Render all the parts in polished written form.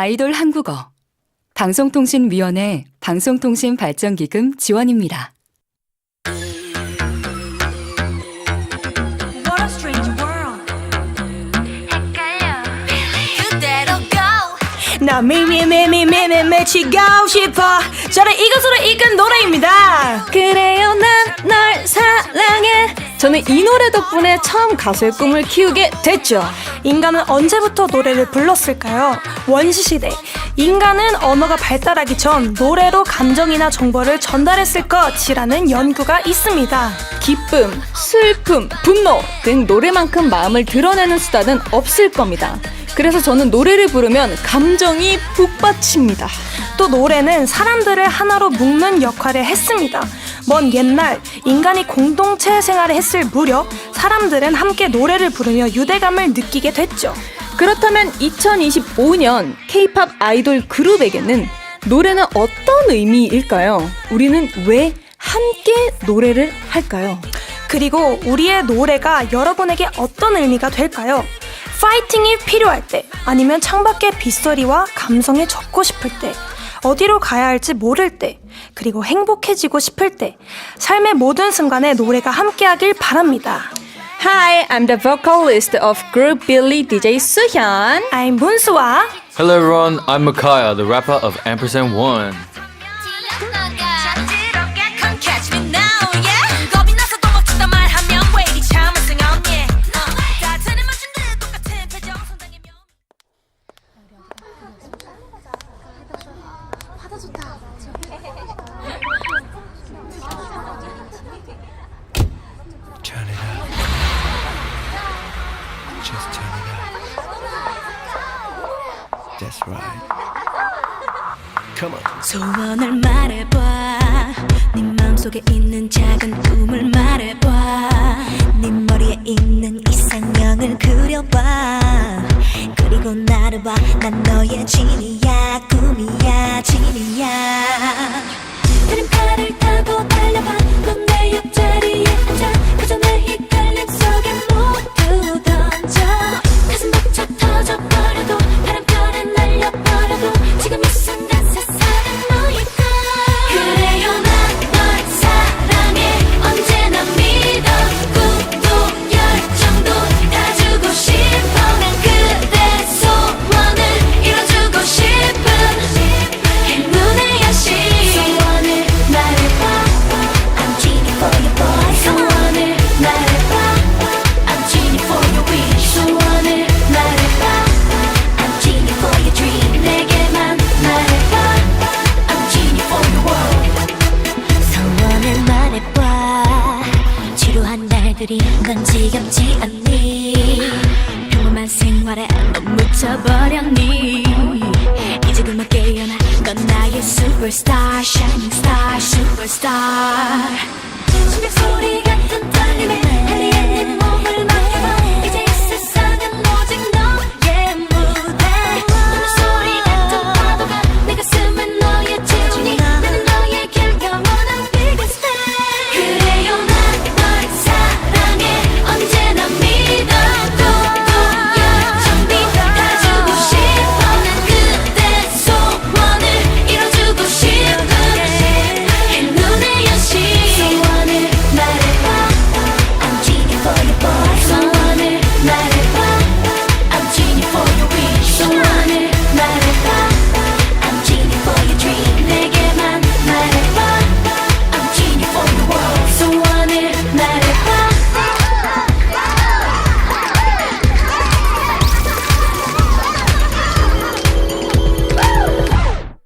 아이돌 한국어 방송통신위원회 방송통신발전기금 지원입니다. What a strange world. 그대로 go. 나 미치고 싶어. 저는 이것으로 이끈 노래입니다. 그래요 난 널 사랑해. 저는 이 노래 덕분에 처음 가수의 꿈을 키우게 됐죠. 인간은 언제부터 노래를 불렀을까요? 원시시대. 인간은 언어가 발달하기 전 노래로 감정이나 정보를 전달했을 것이라는 연구가 있습니다. 기쁨, 슬픔, 분노 등 노래만큼 마음을 드러내는 수단은 없을 겁니다. 그래서 저는 노래를 부르면 감정이 북받칩니다. 또 노래는 사람들을 하나로 묶는 역할을 했습니다. 먼 옛날 인간이 공동체 생활을 했을 무렵 사람들은 함께 노래를 부르며 유대감을 느끼게 됐죠. 그렇다면 2025년 K-팝 아이돌 그룹에게는 노래는 어떤 의미일까요? 우리는 왜 함께 노래를 할까요? 그리고 우리의 노래가 여러분에게 어떤 의미가 될까요? 파이팅이 필요할 때, 아니면 창밖의 빗소리와 감성에 젖고 싶을 때, 어디로 가야 할지 모를 때, 그리고 행복해지고 싶을 때, 삶의 모든 순간에 노래가 함께하길 바랍니다. Hi, I'm the vocalist of group Billy DJ Suhyun. I'm 문수아. Hello everyone, I'm Micaiah, the rapper of Ampersand 1. Come catch me now, yeah. 겁이 나서도 멋지다 말하면 왜 이리 참을성 없니? 다 틀린 맞춤들 똑같은 표정 손당기며. Turn it up. Just turn it up. That's right. Come on. 소원을 말해봐. 네 마음속에 있는 작은 꿈을 말해봐. 네 머리에 있는 이상형을 그려봐. 그리고 나를 봐. 난 너의 진이야. 꿈이야. 진이야. 드림카를 타고 달려봐. 넌 내 옆자리에 앉아. 그저 내 헷갈림 속에 모두 던져. 가슴 벅차 터져버려도 바람결에 날려버려도 지금 이 순간 세상은 너의 것. 그래요 난 널 사랑해. 언제나 믿어. 꿈도 열정도 다 주고 싶어. 난 그대 소원을 이뤄주고 싶은 행운의 여신. 소원을 말해봐. I'm genie for your boy. 소원을 말해봐. I'm genie for your wish. 소원을 말해봐. I'm genie for your dream. 내게만 말해봐. I'm genie for your world. 소원을 말해봐. 지루한 날들이 넌 지겹지 않니? 평범한 생활에 넌 묻혀버렸니? 이제 그만 깨어나. 넌 나의 superstar, shining star, superstar. 심장 소리 같은 떨림에 달리는 네 몸을 맡겨봐. 이제 이 세상은 오직 너의 무대. 눈물 소리 같은 파도가 내 가슴을 너의 지중이. 나는 너의 길 영원한 biggest fan. 그래요 난 널 사랑해. 언제나 믿어. 꿈도 열정도 다 주고 싶어. 난 그대 소원을 이뤄주고 싶은 행운의 여신. 소원을 말해봐. I'm genie for your boy. 소원을 말해봐. I'm genie for your wish. 소원을 말해봐. I'm genie for your dream. 내게만 말해봐. I'm genie for your world. 소원을 말해봐.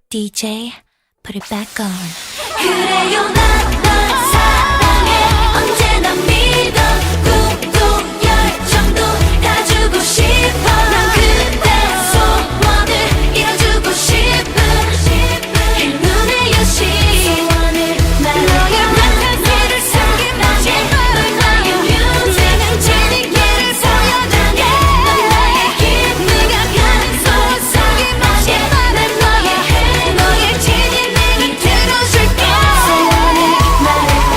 DJ, put it back on. 그래요 난 널 사랑해. 언제나 믿어. 꿈도 열정도 다 주고 싶어. 난 그대 소원을 이뤄주고 싶은 행운의 여신. 소원을 말해. 너의 만찬을 숨기마치 널 나의 뮤직. 진이 길을 보여줄게. 넌 나의 기쁨과 가는 속삭임마치 난 너의 너의 진이 내게 들어줄게. 소원을 말해봐.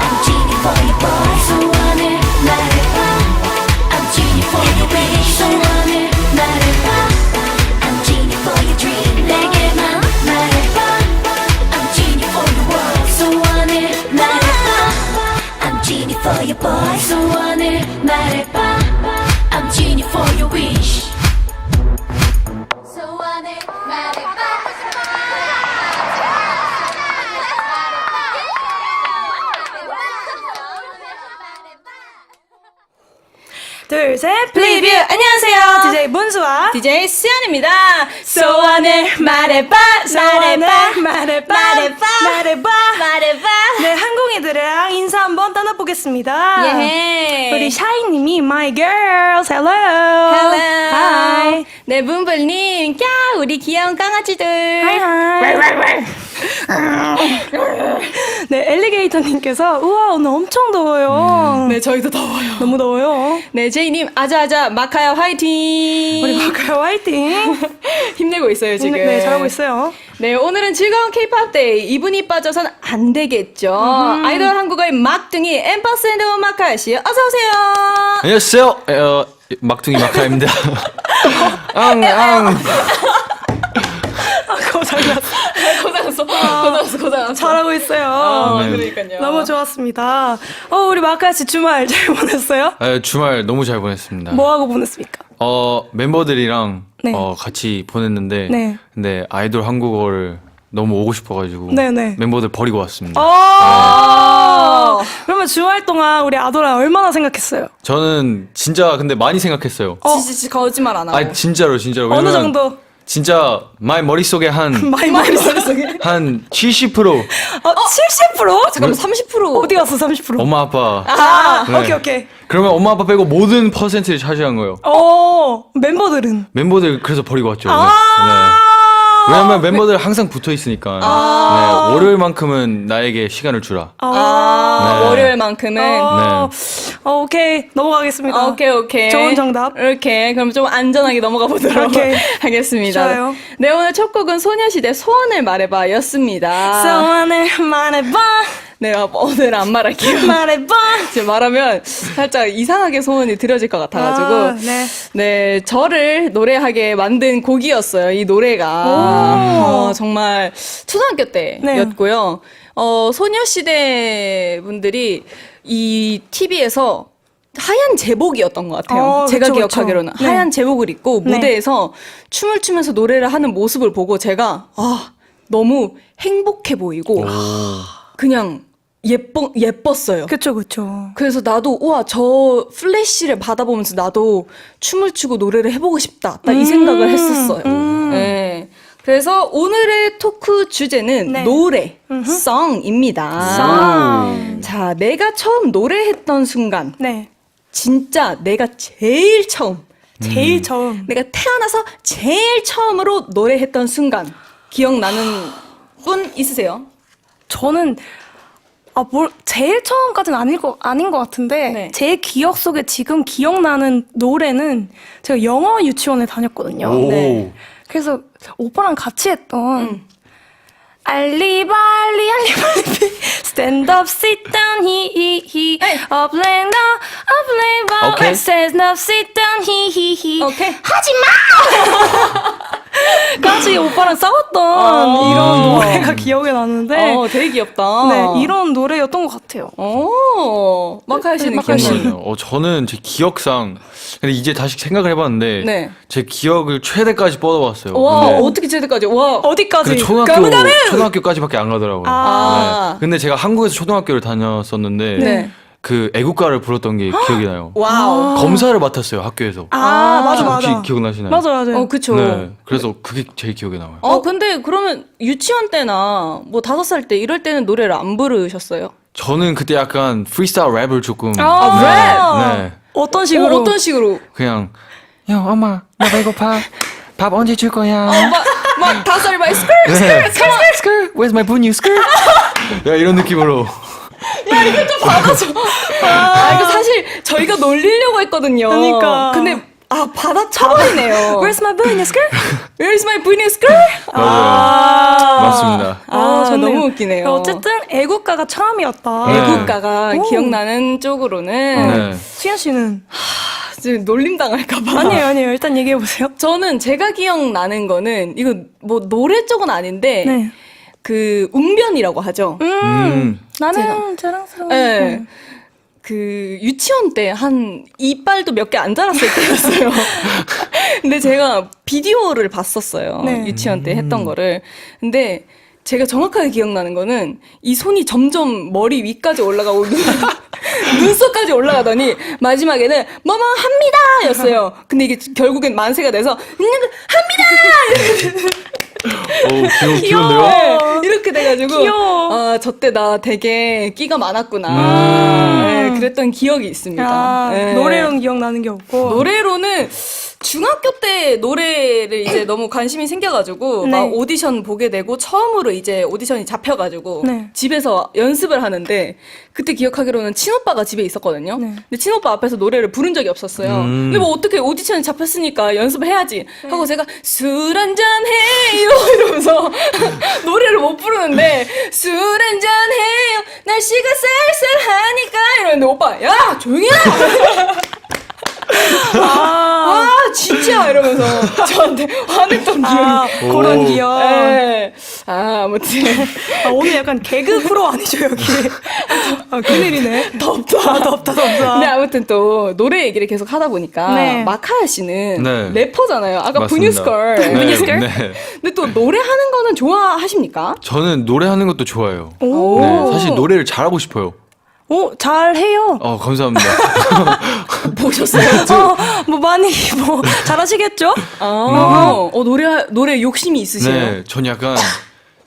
I'm genie for your boy. 소원을 말해봐. I'm genie for your wish. 소원을 말해봐. 둘, 셋, 플리뷰! 안녕하세요. DJ 문수와 DJ 수연입니다. 소원을 말해봐, 말해봐. 네, 항공이들이랑 인사 한번 떠나보겠습니다. 예. 우리 샤이님이 My girls, hello. Hello. Hi. 네, 문불님, 까 우리 귀여운 강아지들. Hi. 네, 엘리게이터님께서 우와 오늘 엄청 더워요. 네, 저희도 더워요. 너무 더워요. 네, 제이님, 아자아자 마카야 화이팅. 우리 마카야 화이팅. 힘내고 있어요 지금. 네, 잘하고 있어요. 네, 오늘은 즐거운 K-pop 데이. 이분이 빠져선 안 되겠죠. 아이돌 한국어의 막둥이 앰퍼샌드 마카야 씨, 어서 오세요. 안녕하세요. 막둥이 마카입니다. 고생했어. 잘하고 있어요. 네. 그러니까요. 너무 좋았습니다. 우리 마카야 씨 주말 잘 보냈어요? 주말 너무 잘 보냈습니다. 뭐 하고 보냈습니까? 멤버들이랑 네. 같이 보냈는데 네. 근데 아이돌 한국어를 너무 오고 싶어가지고 네네. 멤버들 버리고 왔습니다. 그러면 주말 동안 우리 아도라 얼마나 생각했어요? 저는 진짜 근데 많이 생각했어요. 진짜 거짓말 안 하고. 진짜로. 어느 왜냐면 정도? 진짜 마이 머릿속에 한 많이 머릿속에? 70%. 70%? 잠깐만 30%. 어디 갔어 30%? 엄마 아빠. 네. 오케이. 그러면 엄마 아빠 빼고 모든 퍼센트를 차지한 거예요. 멤버들은? 멤버들 그래서 버리고 왔죠. 네. 아. 왜냐면 멤버들 항상 붙어 있으니까. 네, 월요일만큼은 나에게 시간을 주라. 네. 월요일만큼은. 네. 오케이 넘어가겠습니다. 오케이. 좋은 정답. 이렇게 그럼 좀 안전하게 넘어가 보도록 오케이. 하겠습니다. 좋아요. 네, 오늘 첫 곡은 소녀시대 소원을 말해봐였습니다. 소원을 말해봐. 네, 오늘 안 말할게요. 말해봐. 이제 말하면 살짝 이상하게 소원이 들어질 것 같아가지고. 네. 네, 저를 노래하게 만든 곡이었어요. 이 노래가 정말 초등학교 때였고요. 소녀시대 분들이 이 TV에서 하얀 제복이었던 것 같아요. 제가 그쵸, 기억하기로는 그쵸. 네. 하얀 제복을 입고 네. 무대에서 춤을 추면서 노래를 하는 모습을 보고 제가 너무 행복해 보이고 그냥 예뻤어요. 그쵸. 그래서 나도 우와 저 플래시를 받아보면서 나도 춤을 추고 노래를 해보고 싶다. 딱 이 생각을 했었어요. 네. 그래서 오늘의 토크 주제는 네. 노래, song입니다. 자, 내가 처음 노래했던 순간, 네. 진짜 내가 제일 처음, 제일 처음. 내가 태어나서 제일 처음으로 노래했던 순간 기억나는 분 있으세요? 저는 제일 처음까지는 아닌 것 같은데 네. 제 기억 속에 지금 기억나는 노래는 제가 영어 유치원에 다녔거든요. 오. 네. 그래서 오빠랑 같이 했던 알리발리 stand up sit down he up land down up land down 오케이. stand up sit down he 오케이. 같이 오빠랑 싸웠던 이런 노래가 기억이 나는데 되게 귀엽다. 네, 이런 노래였던 것 같아요. 마카야 씨는 마카야 씨. 기억나요? 저는 제 기억상 근데 이제 다시 생각을 해봤는데 네. 제 기억을 최대까지 뻗어봤어요. 와, 근데 어떻게 제대까지? 와. 어디까지? 근데 초등학교까지밖에 안 가더라고요. 아. 네. 근데 제가 한국에서 초등학교를 다녔었는데 네. 그 애국가를 불렀던 게 기억이 나요. 와우. 검사를 맡았어요 학교에서. 맞아. 혹시 기억나시나요? 맞아요. 그쵸. 네. 그래서 그게 제일 기억에 남아요. 근데 그러면 유치원 때나 뭐 5살 때 이럴 때는 노래를 안 부르셨어요? 저는 그때 약간 프리스타일 랩을 조금 네. 어떤 식으로? 어떤 식으로? 그냥 야 엄마 나 배고파 밥 언제 줄 거야? 막 5살 막 네. 스컬 Where's my bunny skirt? 야 이런 느낌으로. 이거 사실 저희가 놀리려고 했거든요. 그러니까. 근데 받아쳐버리네요. Where's my bunny skirt? Where's my bunny skirt? 맞아요. 맞습니다. 좋네요. 너무 웃기네요. 어쨌든 애국가가 처음이었다. 네. 애국가가 기억나는 쪽으로는 네. 수현 씨는? 지금 놀림 당할까봐. 아니에요. 일단 얘기해 보세요. 저는 제가 기억나는 거는 이거 뭐 노래 쪽은 아닌데 네. 그 웅변이라고 하죠. 나는 자랑스러워. 네. 그 유치원 때 한 이빨도 몇 개 안 자랐을 때였어요. 근데 제가 비디오를 봤었어요. 네. 유치원 때 했던 거를. 근데 제가 정확하게 기억나는 거는 이 손이 점점 머리 위까지 올라가고 눈썹까지 올라가더니 마지막에는 뭐뭐 합니다 였어요. 근데 이게 결국엔 만세가 돼서 합니다. 오, 귀여운데요? 네, 이렇게 돼가지고 귀여워. 아, 저 때 나 되게 끼가 많았구나. 네, 그랬던 기억이 있습니다. 아, 네. 노래로는 기억나는 게 없고. 노래로는 중학교 때 노래를 이제 너무 관심이 생겨가지고 네. 막 오디션 보게 되고 처음으로 이제 오디션이 잡혀가지고 네. 집에서 연습을 하는데 그때 기억하기로는 친오빠가 집에 있었거든요. 네. 근데 친오빠 앞에서 노래를 부른 적이 없었어요. 근데 뭐 어떻게 오디션이 잡혔으니까 연습을 해야지 하고 제가 술 한잔 해요 이러면서 노래를 못 부르는데 술 한잔 해요 날씨가 쌀쌀하니까 이러는데 오빠 야 조용히 해! 아, 진짜 이러면서 저한테 화냈던 아, 기억이. 그런 오. 기억. 네. 아, 아무튼 아, 오늘 약간 개그 프로 아니죠, 여기? 아, 큰일이네. 덥다. 아, 덥다. 근데 아무튼 또 노래 얘기를 계속 하다 보니까 네. 마카야 씨는 네. 래퍼잖아요. 아까 맞습니다. 분유스컬. 네, 분유스컬? 네. 근데 또 노래하는 거는 좋아하십니까? 저는 노래하는 것도 좋아해요. 오. 네, 사실 노래를 잘하고 싶어요. 오, 잘해요. 감사합니다. 보셨어요? 뭐 많이 뭐 잘하시겠죠? 노래 욕심이 있으세요? 네, 전 약간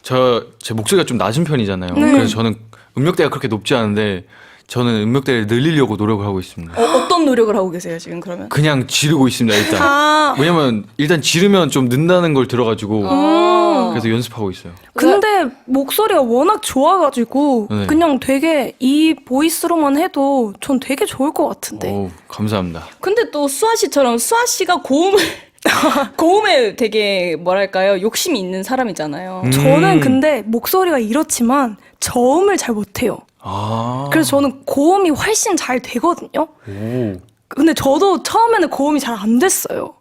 제 목소리가 좀 낮은 편이잖아요. 네. 그래서 저는 음역대가 그렇게 높지 않은데 저는 음역대를 늘리려고 노력을 하고 있습니다. 어떤 노력을 하고 계세요, 지금 그러면? 그냥 지르고 있습니다, 일단. 아, 왜냐면 일단 지르면 좀 는다는 걸 들어가지고 그래서 연습하고 있어요. 근데 목소리가 워낙 좋아가지고 네. 그냥 되게 이 보이스로만 해도 전 되게 좋을 것 같은데. 오, 감사합니다. 근데 또 수아 씨처럼 수아 씨가 고음에 되게 뭐랄까요 욕심이 있는 사람이잖아요. 저는 근데 목소리가 이렇지만 저음을 잘 못해요. 아. 그래서 저는 고음이 훨씬 잘 되거든요. 오. 근데 저도 처음에는 고음이 잘 안 됐어요.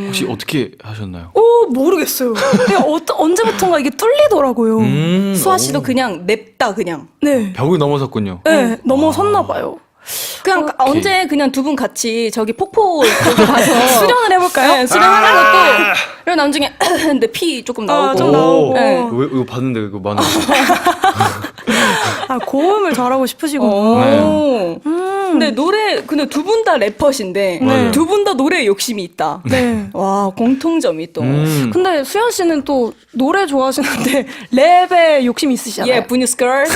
혹시 어떻게 하셨나요? 모르겠어요. 그냥 언제부턴가 이게 뚫리더라고요. 수아 씨도 그냥 냅다 그냥 네. 벽을 넘어섰군요. 네, 넘어섰나 봐요. 그냥 언제 그냥 두 분 같이 저기 폭포 거기 가서 수련을 해볼까요? 네, 수련하는 것도 그리고 나중에 근데 피 조금 나오고 좀 나오고. 네. 왜 이거 봤는데 이거 많아. 아, 고음을 잘하고 싶으시구나. 오. 근데 근데 두 분 다 래퍼신데 네. 두 분 다 노래에 욕심이 있다. 네. 와 공통점이 또. 근데 수현 씨는 또 노래 좋아하시는데 랩에 욕심이 있으시잖아요. 예, 분유스컬.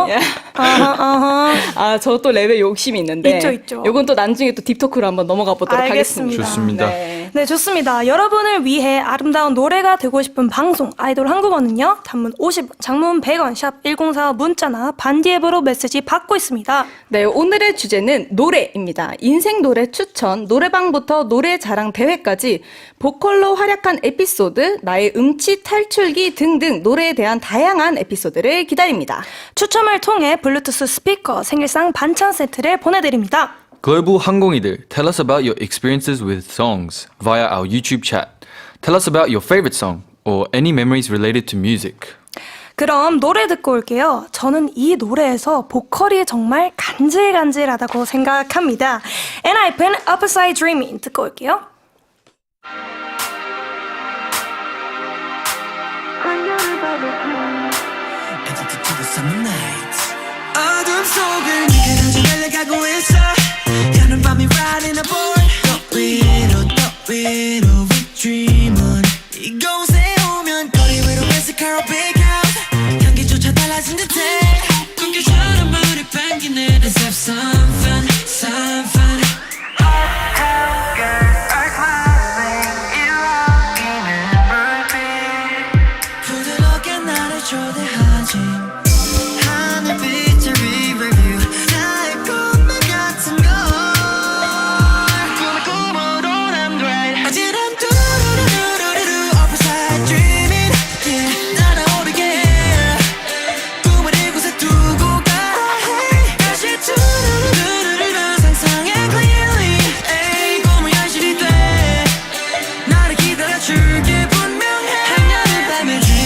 예. 아하. 아, 저 또 랩에 욕심이 있는데. 있죠. 요건 또 나중에 또 딥토크로 한번 넘어가 보도록 알겠습니다. 하겠습니다. 좋습니다. 네. 네, 좋습니다. 여러분을 위해 아름다운 노래가 되고 싶은 방송 아이돌 한국어는요. 단문 50원, 장문 100원, 샵 1045 문자나 반디 앱으로 메시지 받고 있습니다. 네, 오늘의 주제는 노래입니다. 인생 노래 추천, 노래방부터 노래 자랑 대회까지 보컬로 활약한 에피소드, 나의 음치 탈출기 등등 노래에 대한 다양한 에피소드를 기다립니다. 추첨을 통해 블루투스 스피커 생일상 반찬 세트를 보내드립니다. 글로벌 항공이들, tell us about your experiences with songs via our YouTube chat. Tell us about your favorite song or any memories related to music. 그럼 노래 듣고 올게요. 저는 이 노래에서 보컬이 정말 간질간질하다고 생각합니다. 엔하이픈 Upside Dreaming 듣고 올게요. 어둠 속을 네가 가져 달려가고 있어 여는 밤이 riding a board 또 위로 we dream on 이곳에 오면 거리 위로 basic car big house 향기조차 달라진 듯해 꿈결처럼 물이 뺑기는 Let's have some fun, some fun Uptown girls are smiling 이루어지는 불빛 부드럽게 나를 초대하지 하늘빛을 review 나의 꿈을 같은 걸 꿈으로 난 great 어지러운 두루루루루루 upside dreaming yeah 날아오르게 꿈을 이곳에 두고 가 hey 다시 두루루루루루 상상해 clearly hey 꿈은 현실이 돼 나를 기다려줄게 분명해 한여름 밤의 dream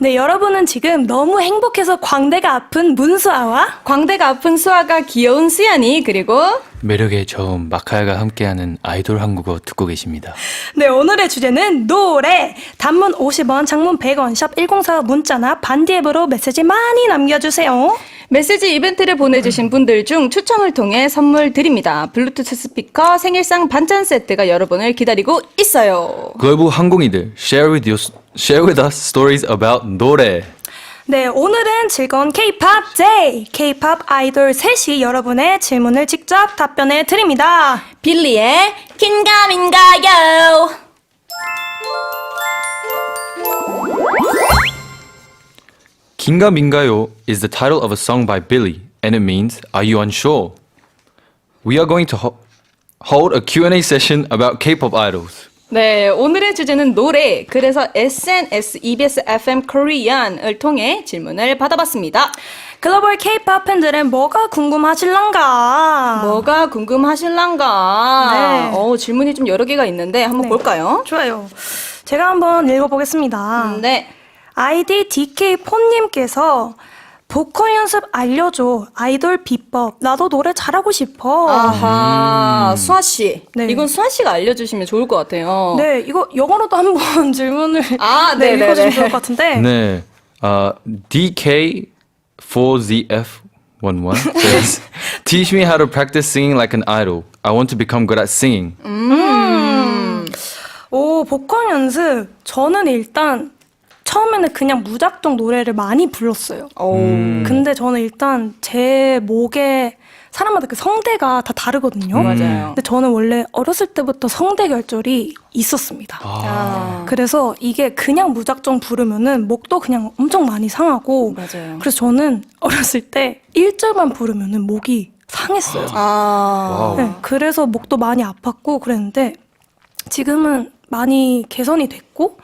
네, 여러분은 지금 너무 행복해서 광대가 아픈 문수아와 광대가 아픈 수아가 귀여운 수연이 그리고 매력의 저음 마카야가 함께하는 아이돌 한국어 듣고 계십니다. 네, 오늘의 주제는 노래. 단문 50원, 장문 100원, 샵 1045 문자나 반디 앱으로 메시지 많이 남겨주세요. 메시지 이벤트를 보내주신 분들 중 추첨을 통해 선물 드립니다. 블루투스 스피커 생일상 반찬 세트가 여러분을 기다리고 있어요. 글로벌 항공이들 share with us stories about 노래. 네, 오늘은 즐거운 K-POP Day. K-POP 아이돌 셋이 여러분의 질문을 직접 답변해 드립니다. 빌리의 긴가민가요. 긴가민가요 is the title of a song by Billy, and it means "Are you unsure?" We are going to hold a Q&A session about K-pop idols. 네, 오늘의 주제는 노래. 그래서 SNS, EBS FM Korean을 통해 질문을 받아봤습니다. 글로벌 K-POP 팬들은 뭐가 궁금하실란가? 뭐가 궁금하실란가? 네. 질문이 좀 여러 개가 있는데 한번 네. 볼까요? 좋아요. 제가 한번 읽어보겠습니다. 네. 아이디 DK포님께서 보컬 연습 알려줘. 아이돌 비법. 나도 노래 잘하고 싶어. 아하, 수아 씨. 네. 이건 수아 씨가 알려주시면 좋을 것 같아요. 네, 이거 영어로도 한번 질문을 네, 읽어주시면 좋을 것 같은데. 네, DK4ZF11 says, "Teach me how to practice singing like an idol. I want to become good at singing." 오, 보컬 연습. 저는 일단 처음에는 그냥 무작정 노래를 많이 불렀어요. 근데 저는 일단 제 목에 사람마다 그 성대가 다 다르거든요. 맞아요. 근데 저는 원래 어렸을 때부터 성대 결절이 있었습니다. 그래서 이게 그냥 무작정 부르면은 목도 그냥 엄청 많이 상하고. 맞아요. 그래서 저는 어렸을 때 1절만 부르면은 목이 상했어요. 와우. 네, 그래서 목도 많이 아팠고 그랬는데 지금은 많이 개선이 됐고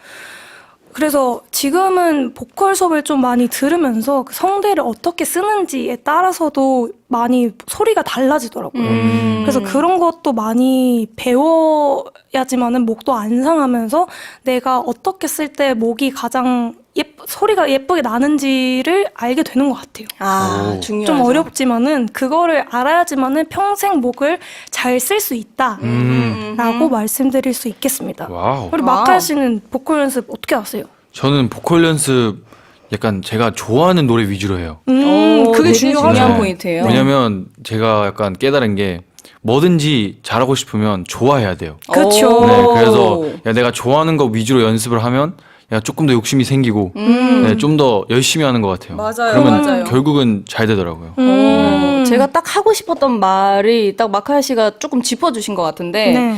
그래서 지금은 보컬 수업을 좀 많이 들으면서 그 성대를 어떻게 쓰는지에 따라서도 많이 소리가 달라지더라고요. 그래서 그런 것도 많이 배워야지만은 목도 안 상하면서 내가 어떻게 쓸 때 목이 가장 소리가 예쁘게 나는지를 알게 되는 것 같아요. 중요하죠. 좀 어렵지만은 그거를 알아야지만은 평생 목을 잘 쓸 수 있다라고 말씀드릴 수 있겠습니다. 와우. 우리 마카야 씨는 보컬 연습 어떻게 하세요? 저는 보컬 연습 약간 제가 좋아하는 노래 위주로 해요. 그게 되게 중요하죠. 중요한 포인트예요. 왜냐면 제가 약간 깨달은 게 뭐든지 잘하고 싶으면 좋아해야 돼요. 그렇죠. 네, 그래서 야, 내가 좋아하는 거 위주로 연습을 하면 야, 조금 더 욕심이 생기고 네, 좀 더 열심히 하는 것 같아요. 맞아요, 그러면 맞아요. 결국은 잘 되더라고요. 제가 딱 하고 싶었던 말이 딱 마카야 씨가 조금 짚어주신 것 같은데 네.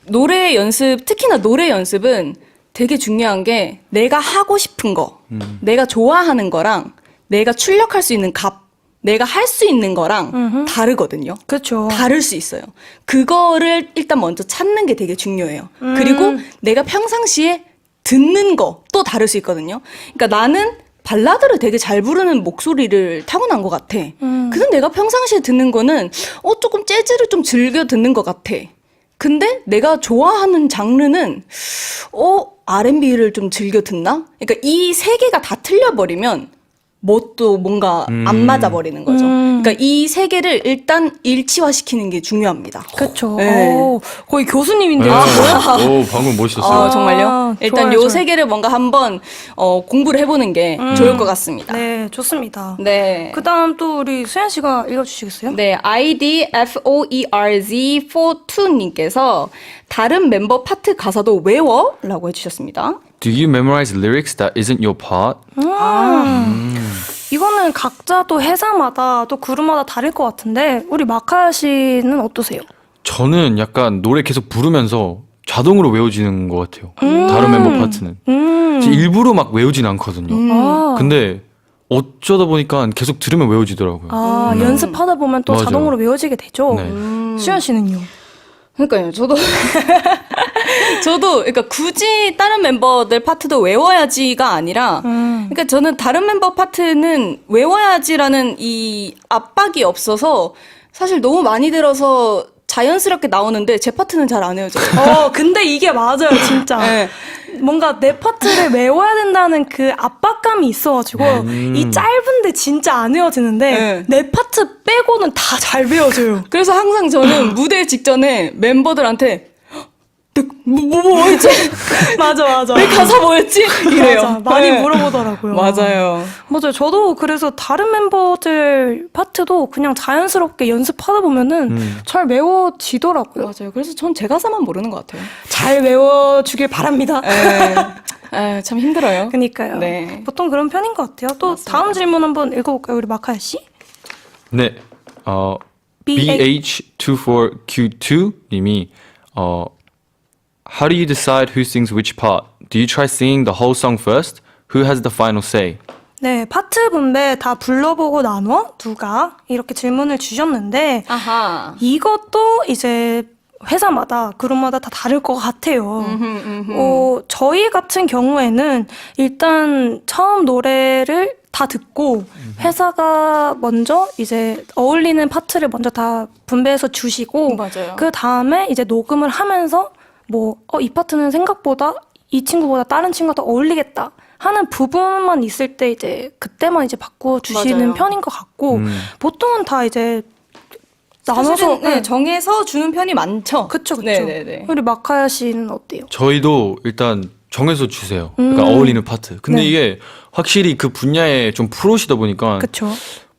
노래 연습, 특히나 노래 연습은 되게 중요한 게 내가 하고 싶은 거, 내가 좋아하는 거랑 내가 출력할 수 있는 값, 내가 할 수 있는 거랑 다르거든요. 그렇죠. 다를 수 있어요. 그거를 일단 먼저 찾는 게 되게 중요해요. 그리고 내가 평상시에 듣는 것도 다를 수 있거든요. 그러니까 나는 발라드를 되게 잘 부르는 목소리를 타고난 것 같아. 근데 내가 평상시에 듣는 거는 조금 재즈를 좀 즐겨 듣는 것 같아. 근데 내가 좋아하는 장르는 R&B를 좀 즐겨 듣나? 그러니까 이 세 개가 다 틀려버리면 뭣도 뭔가 안 맞아버리는 거죠. 그러니까 이 세 개를 일단 일치화시키는 게 중요합니다. 그렇죠. 네. 거의 교수님인데요. 오, 방금 멋있었어요. 정말요? 일단 좋아요, 요 세 개를 뭔가 한번 공부를 해보는 게 좋을 것 같습니다. 네, 좋습니다. 네. 그다음 또 우리 수현 씨가 읽어주시겠어요? 네, ID FOERZ42님께서 다른 멤버 파트 가사도 외워? 라고 해주셨습니다. Do you memorize lyrics that isn't your part? 이거는 각자 또 회사마다 또 그룹마다 다를 것 같은데 우리 마카야 씨는 어떠세요? 저는 약간 노래 계속 부르면서 자동으로 외워지는 것 같아요. 다른 멤버 파트는. 일부러 막 외우진 않거든요. 아. 근데 어쩌다 보니까 계속 들으면 외워지더라고요. 연습하다 보면 또 맞아요. 자동으로 외워지게 되죠. 네. 수현 씨는요? 그러니까요, 저도 그러니까 굳이 다른 멤버들 파트도 외워야지가 아니라, 그러니까 저는 다른 멤버 파트는 외워야지라는 이 압박이 없어서 사실 너무 많이 들어서 자연스럽게 나오는데 제 파트는 잘 안 외워져요. 근데 이게 맞아요, 진짜. 네. 뭔가 내 파트를 외워야 된다는 그 압박감이 있어가지고 이 짧은데 진짜 안 외워지는데 네. 내 파트 빼고는 다 잘 외워져요. 그래서 항상 저는 무대 직전에 멤버들한테 뭐였지? 맞아. 내 가사 뭐였지? 이래요. 맞아. 많이 네. 물어보더라고요. 맞아요. 맞아요. 저도 그래서 다른 멤버들 파트도 그냥 자연스럽게 연습하다 보면은 잘 외워지더라고요. 맞아요. 그래서 전 제 가사만 모르는 것 같아요. 잘 외워주길 바랍니다. 참 힘들어요. 그니까요. 네. 보통 그런 편인 것 같아요. 또 다음 질문 한번 읽어볼까요? 우리 마카야 씨? 네. BH24Q2 님이 How do you decide who sings which part? Do you try singing the whole song first? Who has the final say? 네, 파트 분배 다 불러보고 나눠? 누가? 이렇게 질문을 주셨는데 아하. 이것도 이제 회사마다 그룹마다 다 다를 것 같아요. 저희 같은 경우에는 일단 처음 노래를 다 듣고 회사가 먼저 이제 어울리는 파트를 먼저 다 분배해서 주시고 맞아요. 그 다음에 이제 녹음을 하면서 이 파트는 생각보다 이 친구보다 다른 친구가 더 어울리겠다 하는 부분만 있을 때 이제 그때만 이제 바꿔 주시는 맞아요. 편인 것 같고 보통은 다 이제 나눠서 사실은, 정해서 주는 편이 많죠. 그쵸. 네네네. 우리 마카야 씨는 어때요? 저희도 일단 정해서 주세요. 그러니까 어울리는 파트. 근데 네. 이게 확실히 그 분야에 좀 프로시다 보니까 그쵸.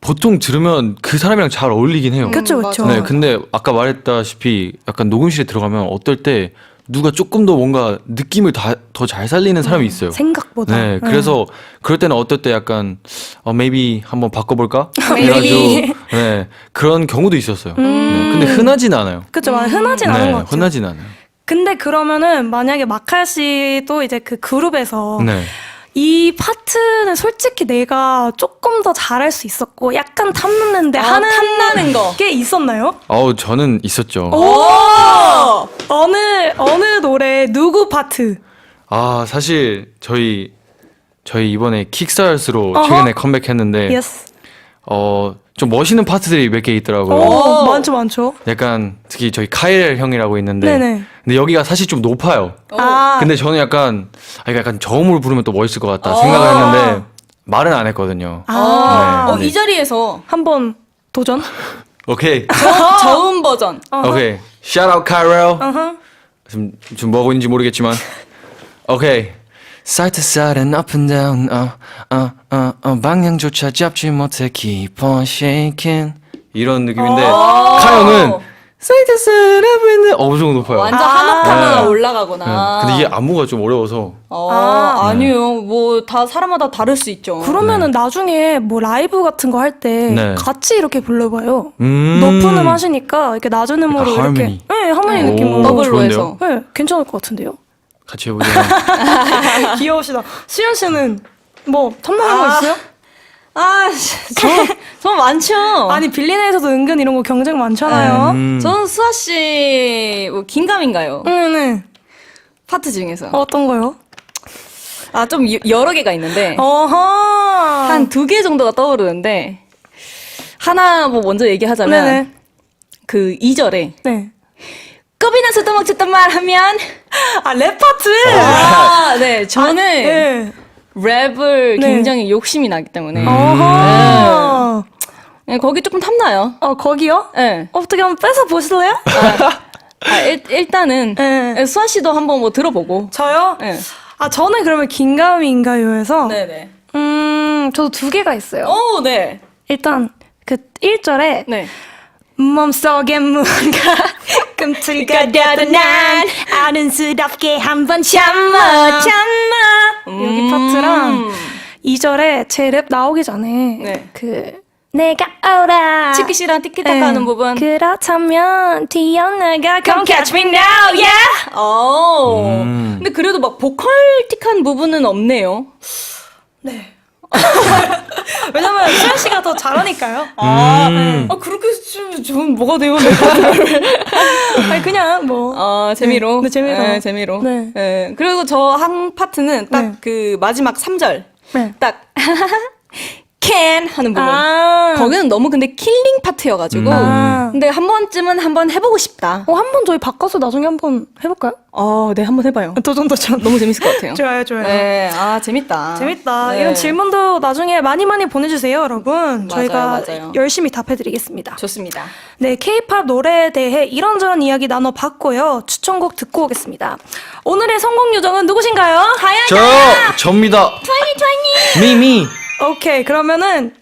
보통 들으면 그 사람이랑 잘 어울리긴 해요. 그쵸. 네, 근데 아까 말했다시피 약간 녹음실에 들어가면 어떨 때 누가 조금 더 뭔가 느낌을 더 잘 살리는 사람이 있어요. 생각보다. 네, 그래서 그럴 때는 어떨 때 약간 maybe 한번 바꿔볼까? Maybe. 그래가지고 네, 그런 경우도 있었어요. 네, 근데 흔하진 않아요. 그쵸. 흔하진 않은 것 같아요. 흔하진 않아요. 근데 그러면은 만약에 마카야 씨도 이제 그 그룹에서 네. 이 파트는 솔직히 내가 조금 더 잘할 수 있었고 약간 탐났는데 하는 탐나는 거. 게 있었나요? 저는 있었죠. 어느 노래 누구 파트? 사실 저희 이번에 킥스타즈로 최근에 컴백했는데 예스. 좀 멋있는 파트들이 몇 개 있더라고요. 많죠. 약간 특히 저희 카일 형이라고 있는데 네네. 근데 여기가 사실 좀 높아요. 근데 저는 약간 저음으로 부르면 또 멋있을 것 같다 생각을 했는데 말은 안 했거든요. 네. 이 자리에서 한번 도전? 오케이. 저음 버전. 오케이. Shout out Kyle. 지금 뭐 하고 있는지 모르겠지만. 오케이. Side to side and up and down. 방향조차 잡지 못해 keep on shaking. 이런 느낌인데 카 형은 Side to side up and down. 엄청 높아요. 완전 한 옥타브가 네. 올라가구나. 근데 이게 안무가 좀 어려워서. 아니요. 뭐 다 사람마다 다를 수 있죠. 그러면은 나중에 뭐 라이브 같은 거 할 때 네. 같이 이렇게 불러봐요. 높은 음 하시니까 이렇게 낮은 음으로 약간 이렇게 하모니. 네, 하모니 오, 느낌으로 더블로 좋은데요? 해서. 네, 괜찮을 것 같은데요. 같이 해보세요. 귀여우시다. 수현 씨는 뭐 탐나는 거 있어요? 저 많죠. 아니 빌리네에서도 은근 이런 거 경쟁 많잖아요. 저는 수아 씨 긴가민가요? 네. 파트 중에서. 어떤 거요? 좀 여러 개가 있는데 어허. 한 2개 정도가 떠오르는데 하나 뭐 먼저 얘기하자면 네네. 그 2절에 네. 겁이 나서 도망쳤단 말 하면 랩 파트. 네 저는 네. 랩을 네. 굉장히 욕심이 나기 때문에 어허. 네, 거기 조금 탐나요. 거기요? 네. 어떻게 한번 뺏어 보실래요? 일단은 네. 수아 씨도 한번 뭐 들어보고. 저요? 네. 저는 그러면 긴가민가요에서 네네. 저도 2개가 있어요. 오, 네. 일단 그 1절에 네. 몸속에 뭔가 꿈틀거려도 난 아른스럽게 한번 참아 여기 파트랑 2절에 제 랩 나오기 전에 네. 그 내가 오라 치키 씨랑 티키타카 네. 하는 부분. 그렇다면 뛰어나가 Come catch me now yeah 근데 그래도 막 보컬틱한 부분은 없네요. 네 왜냐면 수현 씨가 더 잘하니까요. 그렇게 좀 뭐가 돼요? 아니 그냥 뭐 재미로. 네, 재미로. 네, 재미로. 네. 네. 그리고 저 한 파트는 딱 네. 그 마지막 3절. 네. 딱 can 하는 부분. 아. 거기는 너무 근데 킬링 파트여가지고. 아. 근데 한 번쯤은 한번 해보고 싶다. 한번 저희 바꿔서 나중에 한번 해볼까요? 네, 한번 해봐요. 도전. 너무 재밌을 것 같아요. 좋아요. 네, 재밌다. 재밌다. 네. 이런 질문도 나중에 많이 보내주세요, 여러분. 저희가 맞아요. 열심히 답해드리겠습니다. 좋습니다. 네, K-팝 노래에 대해 이런저런 이야기 나눠봤고요. 추천곡 듣고 오겠습니다. 오늘의 성공 요정은 누구신가요? 접니다. 미미. 오케이, 그러면은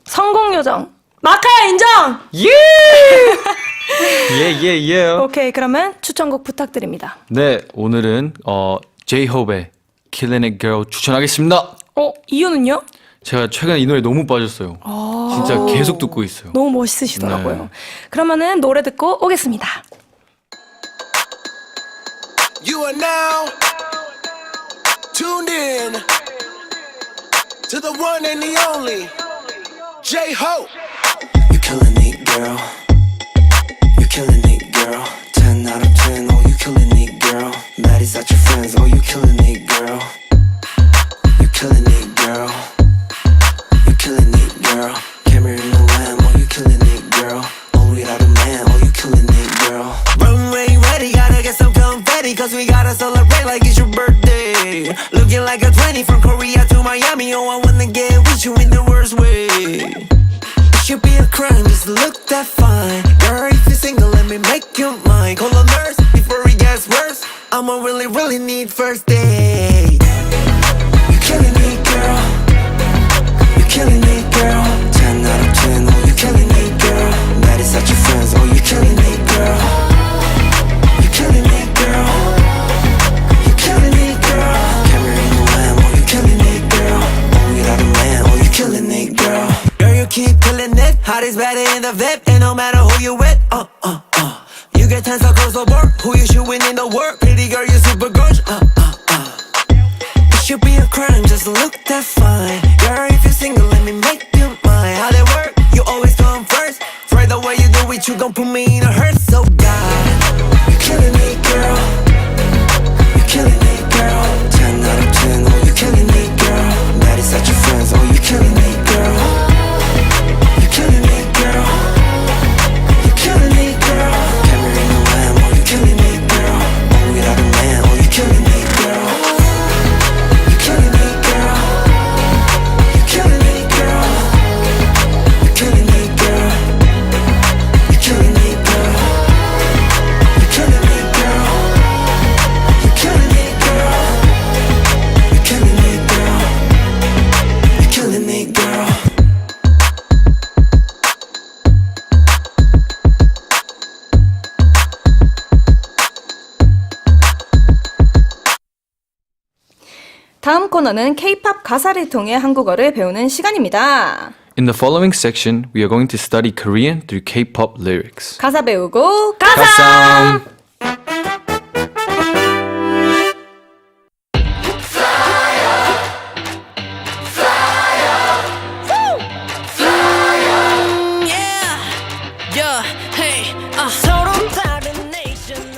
성공 요정 마카야 인정. 예. 오케이, 그러면 추천곡 부탁드립니다. 네, 오늘은 J-Hope의 Killing It Girl 추천하겠습니다. 이유는요? 제가 최근에 이 노래 너무 빠졌어요. 진짜 계속 듣고 있어요. 너무 멋있으시더라고요. 네. 그러면은 노래 듣고 오겠습니다. You are now tuned in to the one and the only J-Hope. You killing it, girl. You killing it, girl. 10 out of 10. Oh, you killing it, girl. Baddies at your friends. Oh, you killing it, girl. You killing it, girl. You killing it, girl. Camera in the lamb. Oh, you killing it, girl. Oh, without a man. Oh, you killing it, girl. Runway ready, gotta get some confetti, cause we gotta celebrate like it's your birthday. Looking like a 20 from Korea to Miami. Oh, I wanna get with you in the worst way. It should be a crime just to look that fine. Girl, if you're single, let me make you mine. Call a nurse before it gets worse. I'ma really need first date. You killing me, girl. You killing me, girl. 10 out of 10. Oh, you killing me, girl. Baddies at your friends. Oh, you killing me, girl. You killing me, girl. You killing me, girl. Camera in the lamb. Oh, you killing me, girl. Oh, without a man. Oh, you killing me, girl. Girl, you keep killing it. Hottest better in the VIP. And no matter who you with. You get 10 circles of work. Who you shooting in the work? Pretty girl, you super gorgeous. It should be a crime just to look that fine. Girl, if you're single, let me make you mine. How they work? You always come first. For the way you do it, you gon' put me in a hurt. So God, you killing me, girl. You killing me, girl. 10 out of 10. Oh, you killing me, girl. Baddies at your friends. Oh, you killing me, girl. You killing me, girl. You killing me, girl. Camera in the lamb. Oh, you killing me, girl. Oh, without a man. Oh, you killing me, girl. You killing me, girl. You killing me, girl. You killing me, girl. You killing me, girl. You killing me, girl. You killing me, girl. You killing me, girl. You killing me, girl. 다음 코너는 K-팝 가사를 통해 한국어를 배우는 시간입니다. In the following section, we are going to study Korean through K-pop lyrics. 가사 배우고 가상!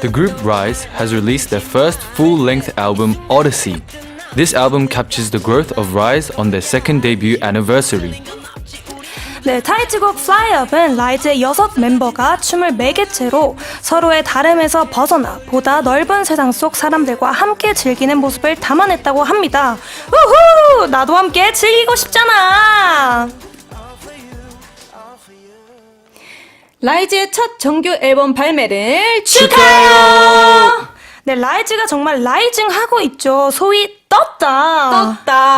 The group Rise has released their first full-length album, Odyssey. This album captures the growth of Rise on their second debut anniversary. 네, 타이틀곡 Fly Up은 라이즈의 6 멤버가 춤을 매개체로 서로의 다름에서 벗어나 보다 넓은 세상 속 사람들과 함께 즐기는 모습을 담아냈다고 합니다. 우후! 나도 함께 즐기고 싶잖아! 라이즈의 첫 정규 앨범 발매를 축하해요! 네, 라이즈가 정말 라이징하고 있죠. 소위 떴다.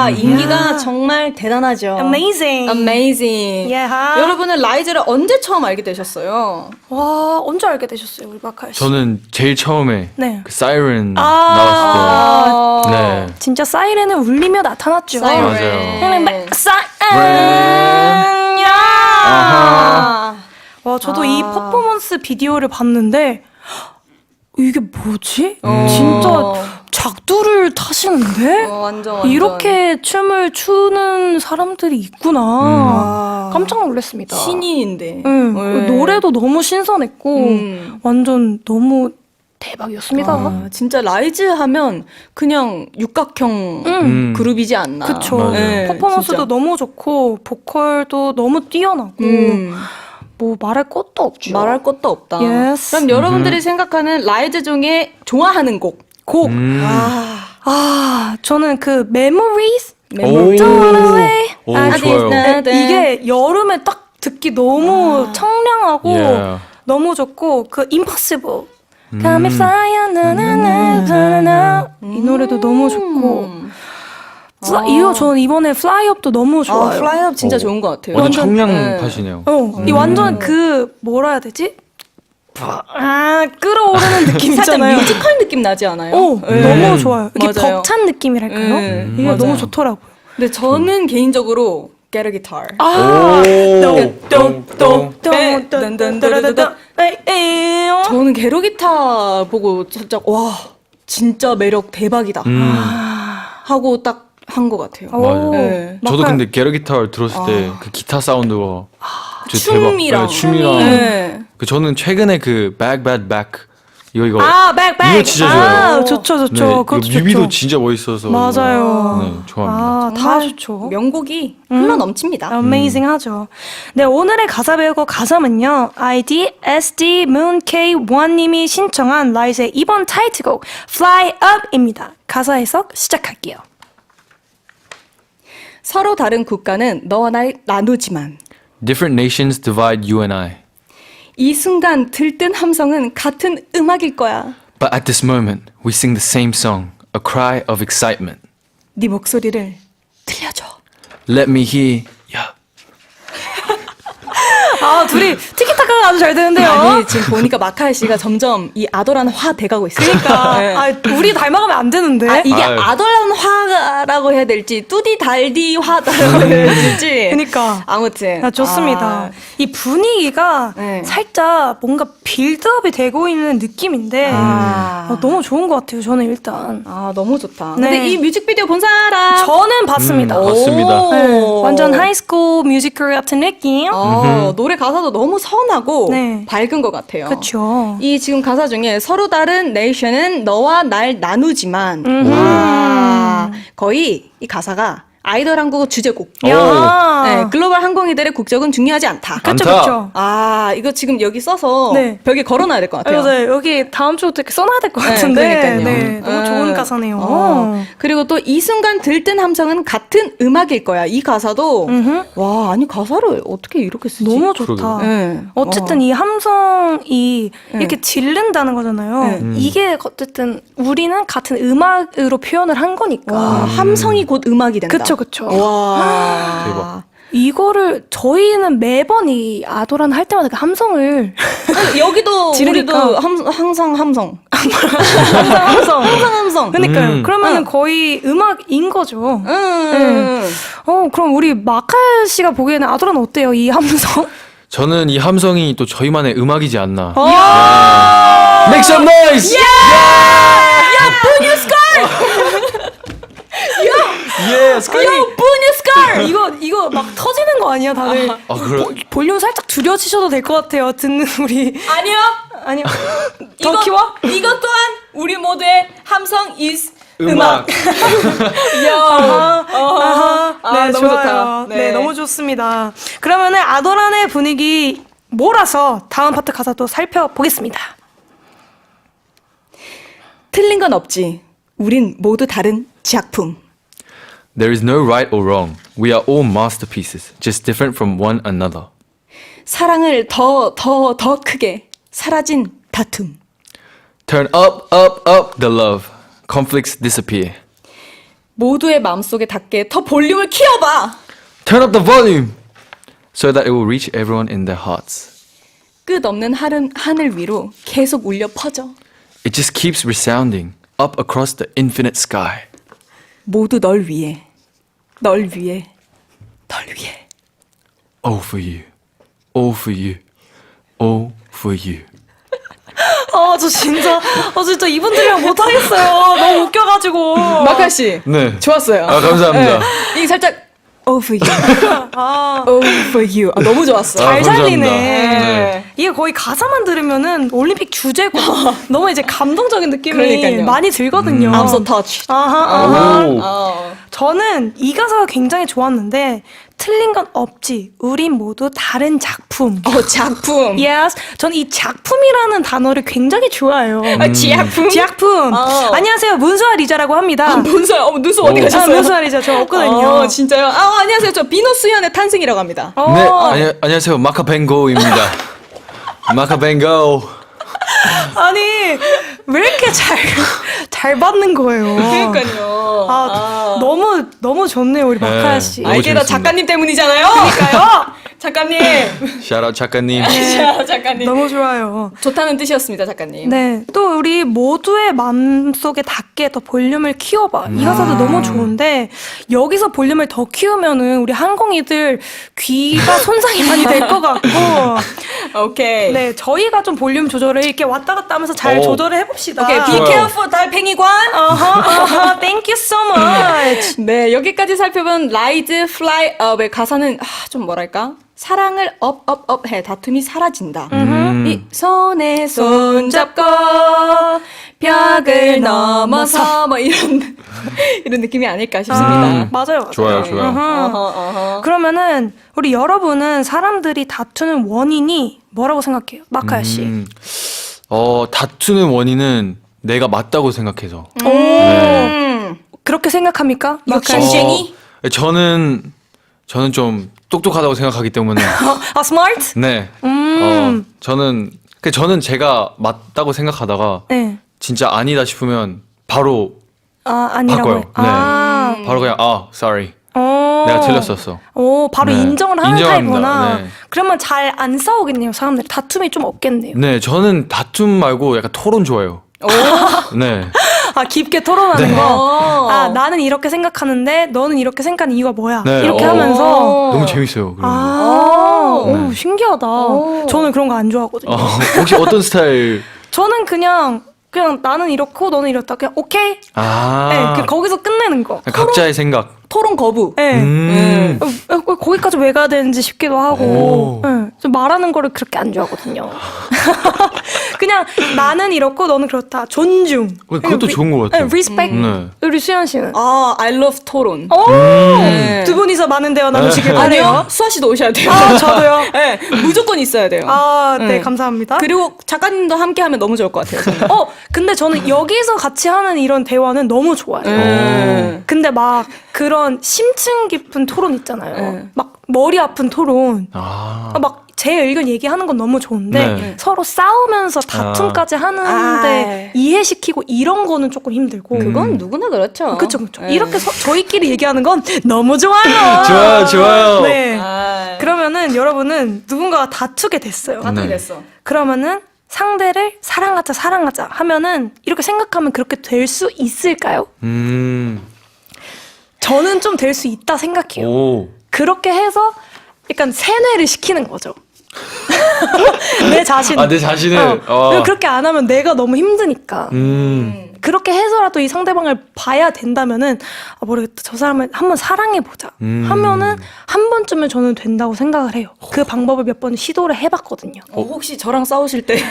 인기가 정말 대단하죠. Amazing. Amazing. Yeah. 여러분은 라이즈를 언제 처음 알게 되셨어요? 와, 언제 알게 되셨어요, 우리 마카야 씨? 저는 제일 처음에 네. 그 사이렌 나왔을 때 네. 진짜 사이렌을 울리며 나타났죠. 사이렌. 맞아요. 사이렌. 아하. 와, 저도 이 퍼포먼스 비디오를 봤는데 이게 뭐지? 진짜 작두를 타시는데 완전. 이렇게 춤을 추는 사람들이 있구나. 깜짝 놀랐습니다. 신인인데. 응. 노래도 너무 신선했고 완전 너무 대박이었습니다. 아, 진짜 라이즈 하면 그냥 육각형 그룹이지 않나. 그쵸. 맞아요. 네, 퍼포먼스도 진짜. 너무 좋고 보컬도 너무 뛰어나고 뭐 말할 것도 없죠. 말할 것도 없다. Yes. 그럼 여러분들이 생각하는 라이즈 중에 좋아하는 곡. 저는 그 Memories 오. Don't Away. 오, 아, 좋아요. 이게 여름에 딱 듣기 너무 청량하고 Yeah. 너무 좋고 그 Impossible Come and fly 나나나나나 이 노래도 너무 좋고 이거 저는 이번에 Fly Up도 너무 좋아요. 플라이업 진짜 좋은 것 같아요. 완전 청량하시네요. 이 완전 그 뭐라 해야 되지? 끌어오르는 느낌 살짝 있잖아요. 뮤지컬 느낌 나지 않아요? 너무 좋아요. 이게 맞아요. 벅찬 느낌이랄까요? 이게 맞아요. 너무 좋더라고요. 근데 저는 개인적으로 Get a Guitar. 저는 게로 기타 보고 살짝 와 진짜 매력 대박이다 하고 딱 한 것 같아요. 오. 네. 저도 근데 게러 기타를 들었을 때 그 기타 사운드가 진짜 대박. 춤이랑. 네, 춤이랑. 네. 그 저는 최근에 그 Back Bad Back 이거 백. 이거 진짜 좋아요. 좋죠. 네, 그것도 이거 뮤비도 좋죠. 진짜 멋있어서 맞아요. 네, 좋아합니다. 다 좋죠. 명곡이 흘러 넘칩니다. 어메이징하죠. 네, 오늘의 가사 배우고 가사는요. ID SD Moon K1님이 신청한 라이즈의 이번 타이틀곡 Fly Up입니다. 가사 해석 시작할게요. 서로 다른 국가는 너와 날 나누지만 Different nations divide you and I. 이 순간 들뜬 함성은 같은 음악일 거야. But at this moment, we sing the same song, a cry of excitement. 네 목소리를 들려줘. Let me hear ya. 둘이 티키타카가 아주 잘 되는데요. 아니 지금 보니까 마카이 씨가 점점 이 아도라는 화 돼가고 있어요. 그러니까 네. 우리 닮아가면 안 되는데. 이게 아유. 아도라는 화라고 해야 될지 뚜디 달디 화라고 해야 될지. 그러니까. 아무튼 좋습니다. 이 분위기가 네. 살짝 뭔가 빌드업이 되고 있는 느낌인데 너무 좋은 것 같아요. 저는 일단 너무 좋다. 네. 근데 이 뮤직비디오 본 사람 저는 봤습니다. 봤습니다. 네, 완전 하이스쿨 뮤지컬 같은 느낌. 노래 가사도 너무 선하고 네. 밝은 것 같아요. 그렇죠. 이 지금 가사 중에 서로 다른 네이션은 너와 날 나누지만 거의 이 가사가 아이돌 한국어 주제곡. 야. 네, 글로벌 항공이들의 국적은 중요하지 않다. 그쵸, 많다. 그쵸. 이거 지금 여기 써서 네. 벽에 걸어놔야 될 것 같아요. 네, 여기 다음 주부터 이렇게 써놔야 될 것 네, 같은데. 그러니까요. 네, 너무 좋은 가사네요. 그리고 또 이 순간 들뜬 함성은 같은 음악일 거야. 이 가사도 와 아니 가사를 어떻게 이렇게 쓰지? 너무 좋다. 네. 어쨌든 이 함성이 이렇게 질른다는 거잖아요. 이게 어쨌든 우리는 같은 음악으로 표현을 한 거니까. 함성이 곧 음악이 된다. 그쵸. 와 대박. 이거를 저희는 매번 이 아도란 할 때마다 그 함성을 아니, 여기도 지르니까. 우리도 항상 함성. 항상 함성. 그러니까요. 그러면은 거의 음악인 거죠. 음. 그럼 우리 마카 씨가 보기에는 아도란 어때요? 이 함성? 저는 이 함성이 또 저희만의 음악이지 않나. 아. Make some noise! 이거 막 터지는 거 아니야, 다들? 그래. 볼륨 살짝 줄여주셔도 될 것 같아요. 듣는 우리. 아니요. 더 키워? 이것 또한 우리 모두의 함성 is 음악. 네, 너무 좋아요. 좋다. 네, 너무 좋습니다. 그러면은 아도란의 분위기 몰아서 다음 파트 가사 또 살펴보겠습니다. 틀린 건 없지. 우린 모두 다른 작품. There is no right or wrong. We are all masterpieces, just different from one another. 사랑을 더 크게 사라진 다툼. Turn up, up, up the love. Conflicts disappear. 모두의 마음속에 닿게 더 볼륨을 키워봐. Turn up the volume so that it will reach everyone in their hearts. 끝없는 하늘 위로 계속 울려 퍼져. It just keeps resounding up across the infinite sky. 모두 널 위해, 널 위해, 널 위해. All for you. All for you. All for you. 저 진짜 이분들이랑 못하겠어요. 너무 웃겨가지고. 마카 씨, 네. 좋았어요. 감사합니다. 네. 이게 살짝 over you. over you. 아, 너무 좋았어. 아, 잘 감사합니다. 살리네. 네. 이게 거의 가사만 들으면은 올림픽 주제고 너무 이제 감동적인 느낌이 그러니까요. 많이 들거든요. I'm so touched. 아하. 오. 저는 이 가사가 굉장히 좋았는데 틀린 건 없지. 우린 모두 다른 작품. 작품. Yes, 전 이 작품이라는 단어를 굉장히 좋아해요. 작품? 작품. 안녕하세요, 문수아 리자라고 합니다. 문서요. 눈썹 어디 가셨어요? 문수아 리자 저 없거든요. 진짜요? 안녕하세요. 저 비너스연의 탄생이라고 합니다. 네, 안녕하세요. 마카뱅고입니다. 마카뱅고. 아니 왜 이렇게 잘 받는 거예요? 그러니까요. 너무 좋네요 우리 마카야 씨. 너무 이게 다 재밌습니다. 작가님 때문이잖아요. 그러니까요. 작가님. 샤라 작가님. 작가님. 너무 좋아요. 좋다는 뜻이었습니다, 작가님. 네, 또 우리 모두의 마음속에 닿게 더 볼륨을 키워봐. 이 가사도 너무 좋은데 여기서 볼륨을 더 키우면은 우리 항공이들 귀가 손상이 많이 될 것 같고. 오케이. 네, 저희가 좀 볼륨 조절을 이렇게 왔다 갔다 하면서 잘 오. 조절을 해봅시다. 오케이. Be 좋아요. careful, 달팽이관. Thank you so much. 네, 여기까지 살펴본 Rise, Fly Up의 가사는 좀 뭐랄까? 사랑을 업 해 다툼이 사라진다. 이 손에 손 잡고 벽을 넘어서 뭐 이런 느낌이 아닐까 싶습니다. 맞아요. 좋아요, 네. 좋아요. 어허. 그러면은 우리 여러분은 사람들이 다투는 원인이 뭐라고 생각해요? 마카야 씨. 다투는 원인은 내가 맞다고 생각해서. 그렇게 생각합니까? 마카야 씨? 욕심쟁이? 저는 좀 똑똑하다고 생각하기 때문에. 스마트? 네. 저는 제가 맞다고 생각하다가 네. 진짜 아니다 싶으면 바로 아니라고. 바꿔요. 해. 바로 그냥 sorry. 오. 내가 틀렸었어. 오, 바로 네. 인정을 하는 인정합니다. 타입이구나. 네. 그러면 잘 안 싸우겠네요, 사람들이. 다툼이 좀 없겠네요. 네, 저는 다툼 말고 약간 토론 좋아해요. 네. 깊게 토론하는 네. 거. 나는 이렇게 생각하는데 너는 이렇게 생각하는 이유가 뭐야? 네. 이렇게 하면서. 너무 재밌어요. 그런 거. 오, 신기하다. 저는 그런 거 안 좋아하거든요. 혹시 어떤 스타일? 저는 그냥 나는 이렇고 너는 이렇다. 그냥 오케이. 네, 그냥 거기서 끝내는 거. 각자의 생각. 토론 거부. 네. 거기까지 왜 가야 되는지 싶기도 하고. 오. 네, 좀 말하는 거를 그렇게 안 좋아하거든요. 그냥 나는 이렇고 너는 그렇다. 존중. 그것도 좋은 것 같아요. 리스펙트. 네. 우리 수연 씨는? I love 토론. 오! 두 분이서 많은 대화 나누시길 바래요. 아니요, 수아 씨도 오셔야 돼요. 저도요. 네, 무조건 있어야 돼요. 네, 감사합니다. 그리고 작가님도 함께 하면 너무 좋을 것 같아요. 저는. 근데 저는 여기서 같이 하는 이런 대화는 너무 좋아요. 근데 막 그런 심층 깊은 토론 있잖아요. 막 머리 아픈 토론. 막 제 의견 얘기하는 건 너무 좋은데 네. 서로 싸우면서 다툼까지 하는데 이해시키고 이런 거는 조금 힘들고. 그건 누구나 그렇죠. 그쵸. 이렇게 저희끼리 얘기하는 건 너무 좋아요. 좋아요. 네. 아, 그러면은 여러분은 누군가가 다투게 됐어요. 어떻게 네. 됐어? 그러면은 상대를 사랑하자 하면은 이렇게 생각하면 그렇게 될 수 있을까요? 저는 좀 될 수 있다 생각해요. 오. 그렇게 해서 약간 세뇌를 시키는 거죠. 내 자신. 내 자신을. 왜냐면 그렇게 안 하면 내가 너무 힘드니까. 그렇게 해서라도 이 상대방을 봐야 된다면은 모르겠다. 저 사람을 한번 사랑해보자 하면은 한 번쯤은 저는 된다고 생각을 해요. 그 방법을 몇 번 시도를 해봤거든요. 혹시 저랑 싸우실 때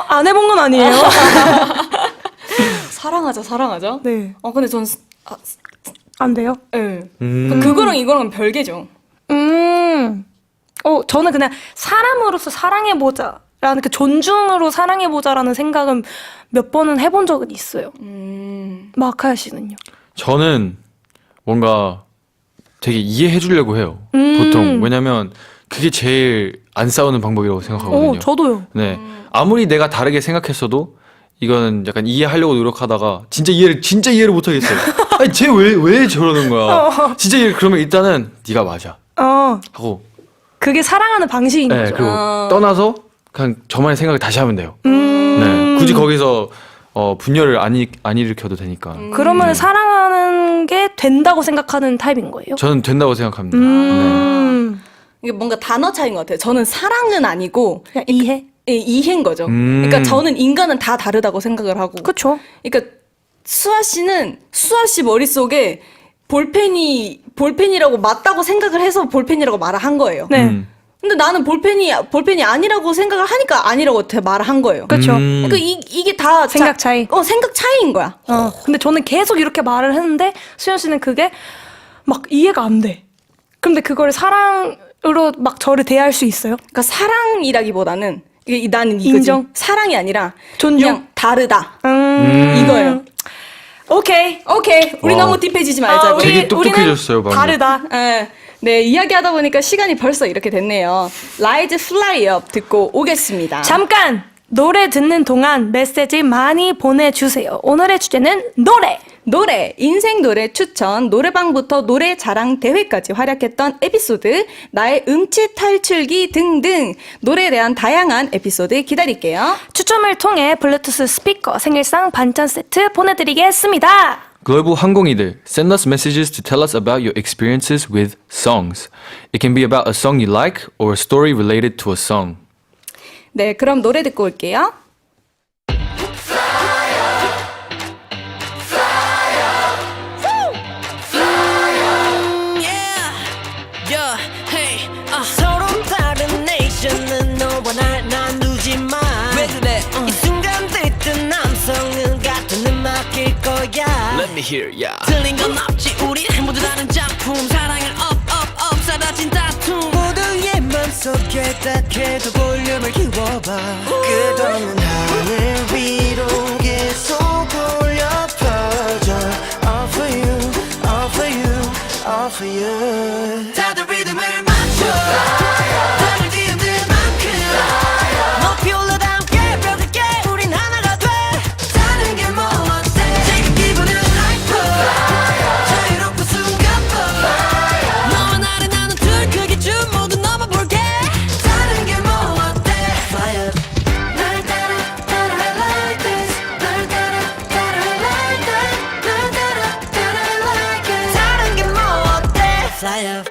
안 해본 건 아니에요? 사랑하자. 네. 근데 전 안 돼요? 네. 그거랑 이거랑 별개죠. 저는 그냥 사람으로서 사랑해보자라는 그 존중으로 사랑해보자라는 생각은 몇 번은 해본 적은 있어요. 마카야 씨는요? 저는 뭔가 되게 이해해 주려고 해요. 보통. 왜냐면 그게 제일 안 싸우는 방법이라고 생각하거든요. 저도요. 네. 아무리 내가 다르게 생각했어도 이거는 약간 이해하려고 노력하다가 진짜 이해를 못 하겠어요. 아니 쟤 왜 저러는 거야? 진짜 그러면 일단은 네가 맞아. 하고 그게 사랑하는 방식인 네, 거죠. 그리고 떠나서 그냥 저만의 생각을 다시 하면 돼요. 네. 굳이 거기서 분열을 안 일으켜도 되니까. 그러면 사랑하는 게 된다고 생각하는 타입인 거예요? 저는 된다고 생각합니다. 네. 이게 뭔가 단어 차이인 것 같아요. 저는 사랑은 아니고 그냥 이해? 이해인 거죠. 그러니까 저는 인간은 다 다르다고 생각을 하고. 그쵸. 그러니까 수아 씨 머릿속에 볼펜이라고 맞다고 생각을 해서 볼펜이라고 말을 한 거예요. 네. 근데 나는 볼펜이 아니라고 생각을 하니까 아니라고 말을 한 거예요. 그렇죠. 그러니까 이게 다 생각 차이. 생각 차이인 거야. 근데 저는 계속 이렇게 말을 했는데 수현 씨는 그게 막 이해가 안 돼. 근데 그걸 사랑으로 막 저를 대할 수 있어요? 그러니까 사랑이라기보다는 나는 이거지. 인정? 사랑이 아니라 존중? 그냥 다르다. 음. 이거예요. 오케이. 우리 와. 너무 딥해지지 말자고. 되게 똑똑해졌어요, 방금. 다르다. 네, 이야기하다 보니까 시간이 벌써 이렇게 됐네요. Rise Fly Up 듣고 오겠습니다. 잠깐! 노래 듣는 동안 메시지 많이 보내주세요. 오늘의 주제는 노래! 인생 노래 추천, 노래방부터 노래 자랑 대회까지 활약했던 에피소드, 나의 음치 탈출기 등등 노래에 대한 다양한 에피소드 기다릴게요. 추첨을 통해 블루투스 스피커 생일상 반찬 세트 보내드리겠습니다. 글로벌 항공이들, send us messages to tell us about your experiences with songs. It can be about a song you like or a story related to a song. 네, 그럼 노래 듣고 올게요. 서로 다른 네이션은 너와 날 나누지 마. 왜 그래? 이 순간 듣던 남성은 같은 음악일 거야. Let me hear ya. 틀린 건 없지. 우리 모두 다른 작품. 사랑을 up 사라진 다툼. 모두의 맘속에 딱해도 볼륨을 키워봐. 끝없는 하늘 위로 계속 올려 퍼져. All for you, all for you, all for you. 다들 리듬을 맞춰. 다른 뒤흔들만큼 높이 올라다 함께 펴들게. 우린 하나가 돼. 다른 게 뭐 어때? 지금 기분은 하이퍼. 자유롭고 숨가뻐. 너와 나를 나눈 둘 크기 줄 모두 넘어볼게. 다른 게 뭐 어때? Fire. 날 따라 따라 like this. 날 따라 따라 like that. 날 따라 따라 like it. 다른 게 뭐 어때? Fire.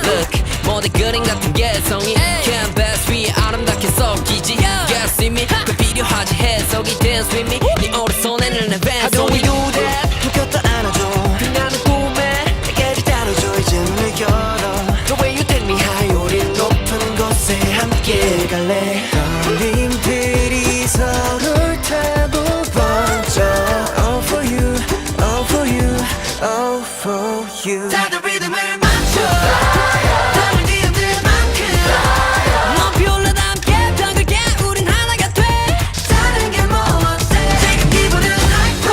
Look, 모두 그림 같은 개성이 canvas 위에 아름답게 섞이지. Yeah, see me. 그 필요하지 해석이 dance with me. 네 오른손에는 내 왼손이. How do we do that? 묶였다 안아줘. 빛나는 꿈에 내게 따라줘. 이제 문을 열어. The way you take me high. 우린 높은 곳에 함께 갈래. 떨림들이 서로를 타고 번져. All for you, all for you, all for you. 다들 리듬을 맞춰. 다른 뒤흔들만큼 높이 올라다 함께 펴들게. 우린 하나가 돼. 다른 게 뭐 어때? 지금 기분은 하이퍼.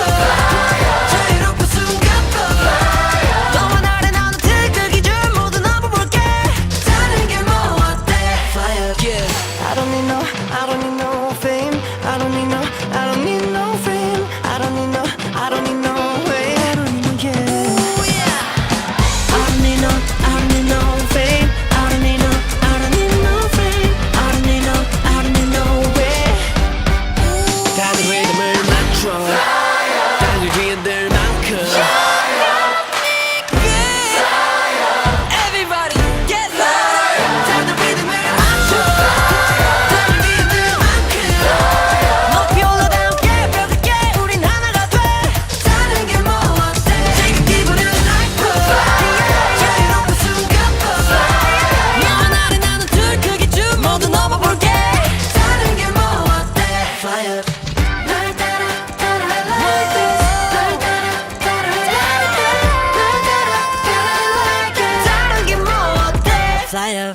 자유롭고 숨가뻐. 너와 나를 나눈 특별히 줄 모두 넘어볼게. 다른 게 뭐 어때? Fire. Yeah. I don't need no, I don't need no fame. I don't need no, I don't need no fame. I don't need no, I don't need no way. I don't need no yeah. Ooh, yeah. I don't need no, I don't need no fame. I don't need no, I don't need no fame. I don't need no, I don't need no way. 다들 리듬을 맞춰. 다들 뒤흔들 만큼. Everybody get loud. 다들 리듬을 맞춰. 다들 뒤흔들 만큼. 높이 올라다 함께 펴들게. 우린 하나가 돼. 다른 게 뭐 어때? 지금 기분은 하이퍼. 자유롭고 숨가뻐. 너와 나를 나눈 둘 크기 줄 모두 넘어볼게. 다른 게 뭐 어때? Fire. 날 따라 따라 like this. 날 따라 따라 like that. 날 따라 따라 like it. 다른 게 뭐 어때? Fire.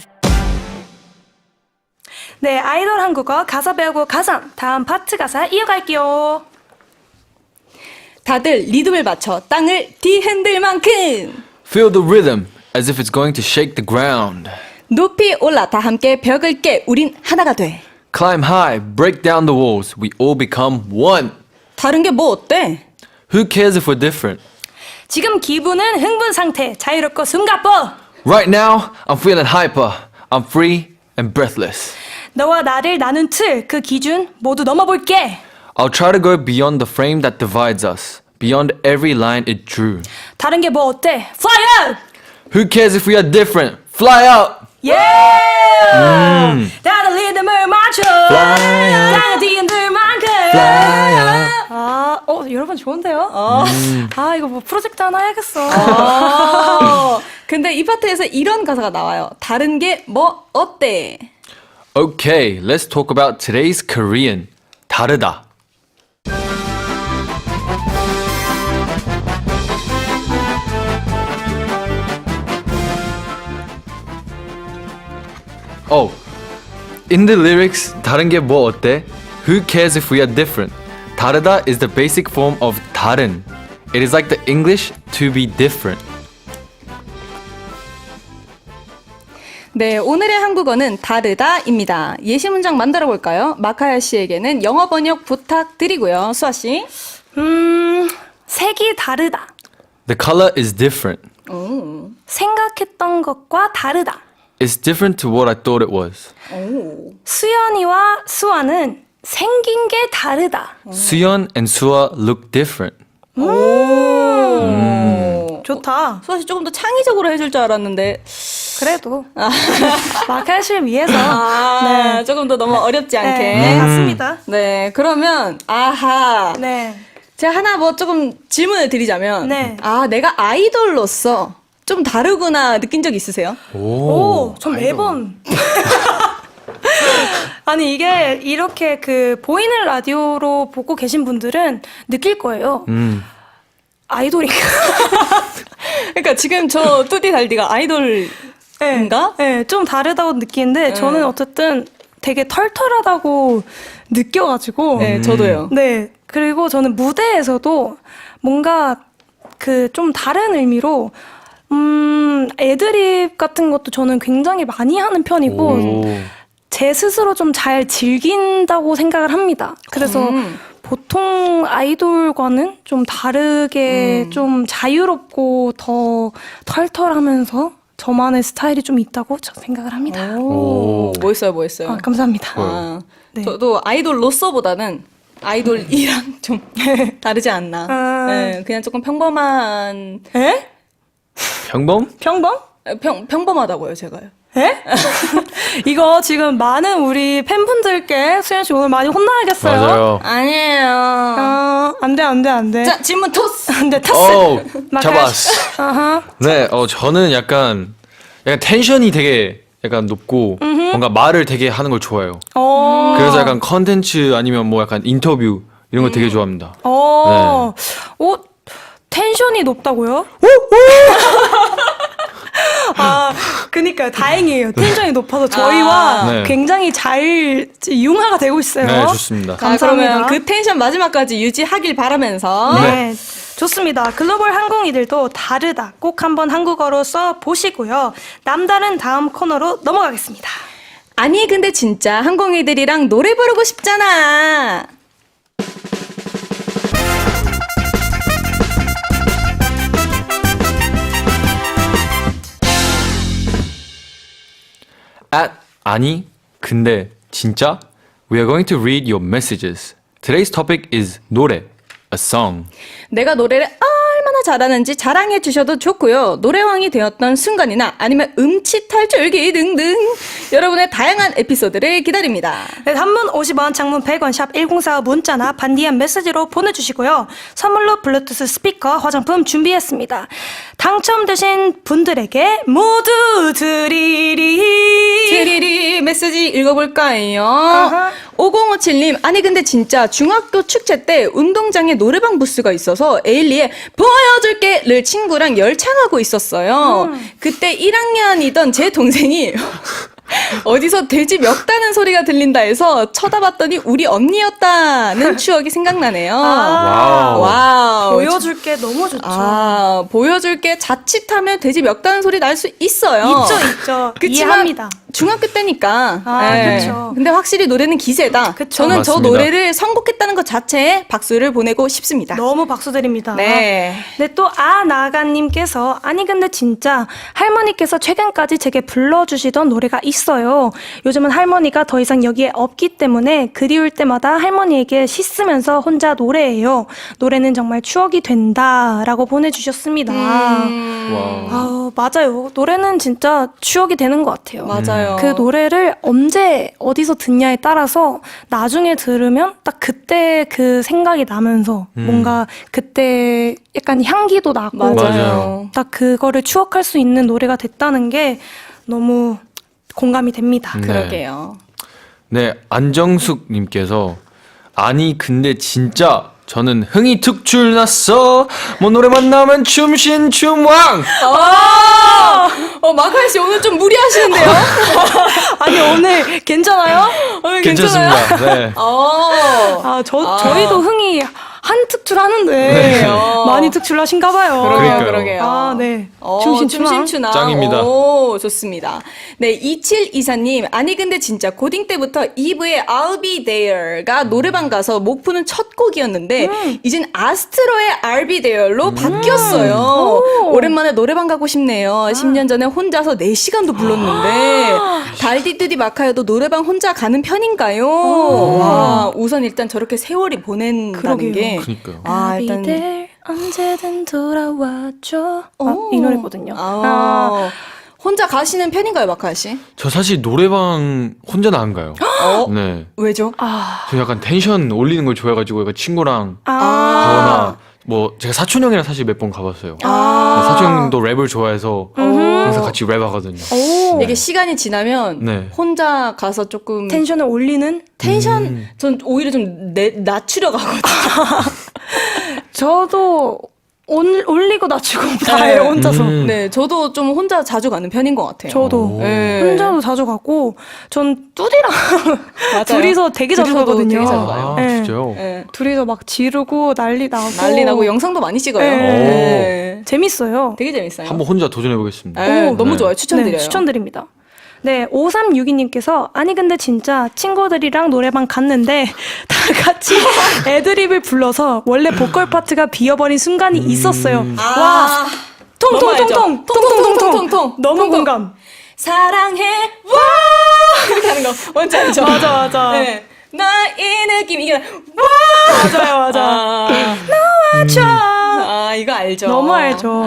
네, 아이돌 한국어 가사 배우고 가상. 다음 파트 가사 이어갈게요. 다들 리듬을 맞춰 땅을 뒤흔들 만큼 Feel the rhythm as if it's going to shake the ground. 높이 올라 다 함께 벽을 깨. 우린 하나가 돼. Climb high, break down the walls. We all become one. 다른 게 뭐 어때? Who cares if we're different? 지금 기분은 흥분 상태. 자유롭고 숨가뻐. Right now, I'm feeling hyper. I'm free and breathless. 너와 나를 나눈 틀, 그 기준 모두 넘어볼게. I'll try to go beyond the frame that divides us, beyond every line it drew. 다른 게 뭐 어때? Fly out! Who cares if we are different? Fly out! Yeah! 다들 리듬을 맞춰. Fly out. 땅을 뒤흔들 만큼 fly. 여러분 좋은데요? 이거 뭐 프로젝트 하나 해야겠어. 근데 이 파트에서 이런 가사가 나와요. 다른 게 뭐 어때? Okay, let's talk about today's Korean. 다르다. Oh, in the lyrics, 다른 게 뭐 어때? Who cares if we are different? 다르다 is the basic form of 다른. It is like the English to be different. 네, 오늘의 한국어는 다르다입니다. 예시 문장 만들어 볼까요? 마카야 씨에게는 영어 번역 부탁드리고요. 수아 씨. 색이 다르다. The color is different. 생각했던 것과 다르다. It's different to what I thought it was. 수연이와 수아는 생긴 게 다르다. 수연 and 수아 look different. 좋다. 수아 씨 조금 더 창의적으로 해줄 줄 알았는데. 그래도 마카시를 위해서 네, 조금 더 너무 어렵지 않게. 네, 맞습니다. 네, 그러면 아하. 네. 제가 하나 뭐 조금 질문을 드리자면 네. 내가 아이돌로서 좀 다르구나 느낀 적 있으세요? 전 매번. 아니, 이게 이렇게 그 보이는 라디오로 보고 계신 분들은 느낄 거예요. 아이돌인가? 그러니까 지금 저 뚜디 달디가 아이돌인가? 네, 좀 다르다고 느끼는데 저는 어쨌든 되게 털털하다고 느껴가지고. 네, 저도요. 네. 그리고 저는 무대에서도 뭔가 그 좀 다른 의미로 애드립 같은 것도 저는 굉장히 많이 하는 편이고 제 스스로 좀 잘 즐긴다고 생각을 합니다. 그래서 보통 아이돌과는 좀 다르게 좀 자유롭고 더 털털하면서 저만의 스타일이 좀 있다고 저 생각을 합니다. 오, 멋있어요. 감사합니다. 네. 저도 아이돌로서보다는 아이돌이랑 좀 다르지 않나. 네, 그냥 조금 평범한. 에? 평범? 평범? 평범하다고요, 제가요. 에? 이거 지금 많은 우리 팬분들께 수현 씨 오늘 많이 혼나야겠어요. 맞아요. 아니에요. 안 돼. 자, 질문 토스. 안 돼, 타스. 잡았어. 아하. 네, 저는 약간 텐션이 되게 약간 높고 뭔가 말을 되게 하는 걸 좋아해요. 그래서 약간 컨텐츠 아니면 뭐 약간 인터뷰 이런 거 되게 좋아합니다. 텐션이 높다고요? 그니까요. 다행이에요. 텐션이 높아서 저희와 네. 굉장히 잘 융화가 되고 있어요. 네, 좋습니다. 감사합니다. 그러면 그 텐션 마지막까지 유지하길 바라면서. 네. 좋습니다. 글로벌 항공이들도 다르다. 꼭 한번 한국어로 써보시고요. 남다른 다음 코너로 넘어가겠습니다. 아니, 근데 진짜 항공이들이랑 노래 부르고 싶잖아. 아니, 근데 진짜? We are going to read your messages. Today's topic is 노래, a song. 내가 노래를 얼마나 잘하는지 자랑해 주셔도 좋고요. 노래왕이 되었던 순간이나 아니면 음치탈출기 등등 여러분의 다양한 에피소드를 기다립니다. 네, 단문 50원, 장문 100원, 샵 1045 문자나 반디한 메시지로 보내주시고요. 선물로 블루투스 스피커, 화장품 준비했습니다. 당첨되신 분들에게 모두 드리리 메시지 읽어볼까요? 5057님, 아니 근데 진짜 중학교 축제 때 운동장에 노래방 부스가 있어서 에일리의 보여줄게를 친구랑 열창하고 있었어요. 그때 1학년이던 제 동생이 어디서 돼지 멱다는 소리가 들린다 해서 쳐다봤더니 우리 언니였다는 추억이 생각나네요. 와우. 보여줄게 너무 좋죠. 보여줄게 자칫하면 돼지 멱다는 소리 날 수 있어요. 있죠. 그치만 이해합니다. 중학교 때니까. 그렇죠. 근데 확실히 노래는 기세다. 그쵸. 저는 저 맞습니다. 노래를 선곡했다는 것 자체에 박수를 보내고 싶습니다. 너무 박수 드립니다. 네. 네, 또 나가님께서 아니 근데 진짜 할머니께서 최근까지 제게 불러주시던 노래가 있어요. 요즘은 할머니가 더 이상 여기에 없기 때문에 그리울 때마다 할머니에게 씻으면서 혼자 노래해요. 노래는 정말 추억이 된다라고 보내주셨습니다. 맞아요. 노래는 진짜 추억이 되는 것 같아요. 맞아요. 그 노래를 언제 어디서 듣냐에 따라서 나중에 들으면 딱 그때 그 생각이 나면서 뭔가 그때 약간 향기도 나고 맞아요. 딱 그거를 추억할 수 있는 노래가 됐다는 게 너무 공감이 됩니다. 네. 그러게요. 네, 안정숙님께서 아니 근데 진짜 저는 흥이 툭 출났어. 뭐 노래만 나오면 춤신 춤왕. 마카이 씨 오늘 좀 무리하시는데요? 아니 오늘 괜찮아요? 오늘 괜찮습니다. 네. 저희도 흥이 한 특출 하는데 네. 많이 특출하신가 봐요. 그러니까요. 그러게요. 아, 네. 춤신추나. 짱입니다. 오, 좋습니다. 네, 2724님. 아니, 근데 진짜 고딩 때부터 이브의 I'll Be There가 노래방 가서 목 푸는 첫 곡이었는데, 이젠 아스트로의 I'll Be There로 바뀌었어요. 오랜만에 노래방 가고 싶네요. 10년 전에 혼자서 4시간도 불렀는데, 달디드디 마카요도 노래방 혼자 가는 편인가요? 와, 우선 일단 저렇게 세월이 보낸다는 그러게요. 게. 그러니까요. 일단. there, 언제든 돌아와줘. 이 노래거든요. 혼자 가시는 편인가요, 마카 씨? 저 사실 노래방 혼자는 안 가요. 네. 왜죠? 저 약간 텐션 올리는 걸 좋아해가지고 약간 친구랑 가거나 뭐 제가 사촌 형이랑 사실 몇 번 가봤어요. 네, 사촌 형도 랩을 좋아해서 항상 같이 랩하거든요. 이게 시간이 지나면 네. 혼자 가서 조금 텐션을 올리는? 전 오히려 좀 낮추려 가거든요. 저도 올리고 낮추고 다 해요, 혼자서. 네, 저도 좀 혼자 자주 가는 편인 것 같아요. 저도 네. 혼자도 자주 가고 전 뚜디랑 맞아요. 둘이서 되게 자주 둘이서도 가거든요. 되게 자주 가요. 아, 네. 진짜요? 네. 둘이서 막 지르고 난리 나고 영상도 많이 찍어요. 네. 네. 재밌어요. 되게 재밌어요. 한번 혼자 도전해보겠습니다. 네, 너무 네. 좋아요. 추천드려요. 네, 추천드립니다. 네, 5362님께서 아니 근데 진짜 친구들이랑 노래방 갔는데 다 같이 애드립을 불러서 원래 보컬 파트가 비어버린 순간이 있었어요. 와, 통통통통 통통통통 너무 공감. 사랑해 와 이렇게 하는 거 뭔지 알죠? 맞아. 네. 나 이 느낌 이게 와 맞아. 이거 알죠? 너무 알죠.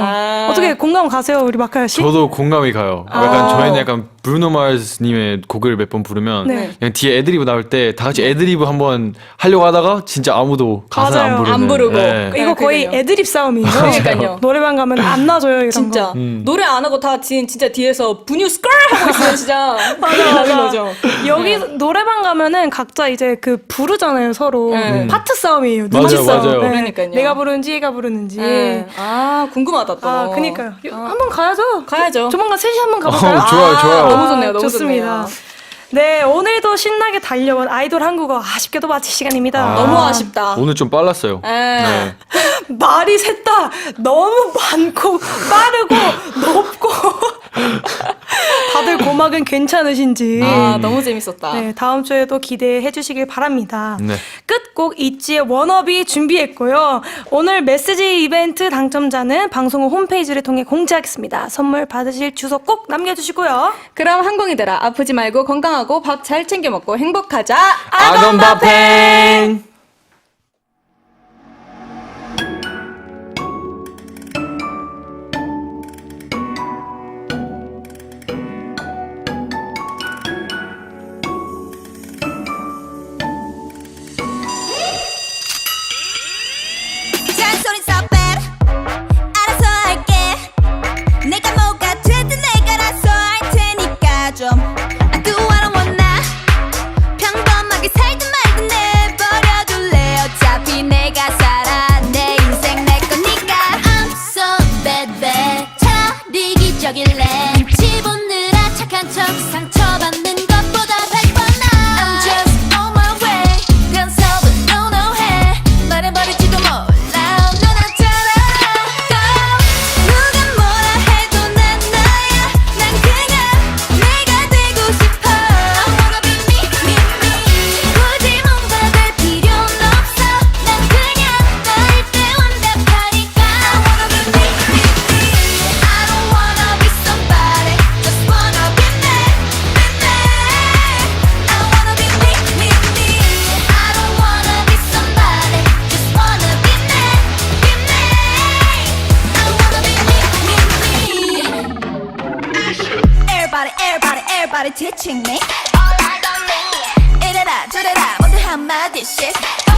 어떻게 공감 가세요, 우리 마카요 씨? 저도 공감이 가요. 약간 저희는 약간 브루노 마스님의 곡을 몇 번 부르면 네. 그냥 뒤에 애드리브 나올 때 다 같이 애드리브 한번 하려고 하다가 진짜 아무도 가사를 맞아요. 안 부르는. 안 부르고. 네. 이거 거의 그러니까요. 애드립 싸움이죠. 그러니까요. 노래방 가면 안 놔줘요, 이런 진짜 거. 노래 안 하고 다 진짜 뒤에서 분유 스컬 하고 있으면 진짜 나는 거죠. 여기 노래방 가면은 각자 이제 그 부르잖아요, 서로. 네. 파트 싸움이에요. 맞아요, 눈치 싸움. 맞아요. 그러니까요. 내가 부르는지 얘가 부르는지. 네. 궁금하다 또. 그니까요. 한번 가야죠. 가야죠. 조만간 셋이 한번 가볼까요? 좋아요. 너무 좋네요. 너무 좋습니다. 좋네요. 네, 오늘도 신나게 달려온 아이돌 한국어 아쉽게도 마칠 시간입니다. 너무 아쉽다. 오늘 좀 빨랐어요. 네. 말이 셋 다 너무 많고 빠르고 높고 다들 고막은 괜찮으신지. 너무 재밌었다. 네, 다음 주에도 기대해 주시길 바랍니다. 네. 끝곡 있지의 워너비 준비했고요. 오늘 메시지 이벤트 당첨자는 방송 후 홈페이지를 통해 공지하겠습니다. 선물 받으실 주소 꼭 남겨주시고요. 그럼 항공이 되라. 아프지 말고 건강하고 밥 잘 챙겨 먹고 행복하자. 아건바팽! 잔소리 stop it 알아서 할게 내가 뭐가 되든 내가 알아서 할 테니까 좀 I do what I wanna 평범하게 살든 말든 내버려둬 Nobody teaching me. All eyes on me. 이래라 저래라 모두 한마디씩.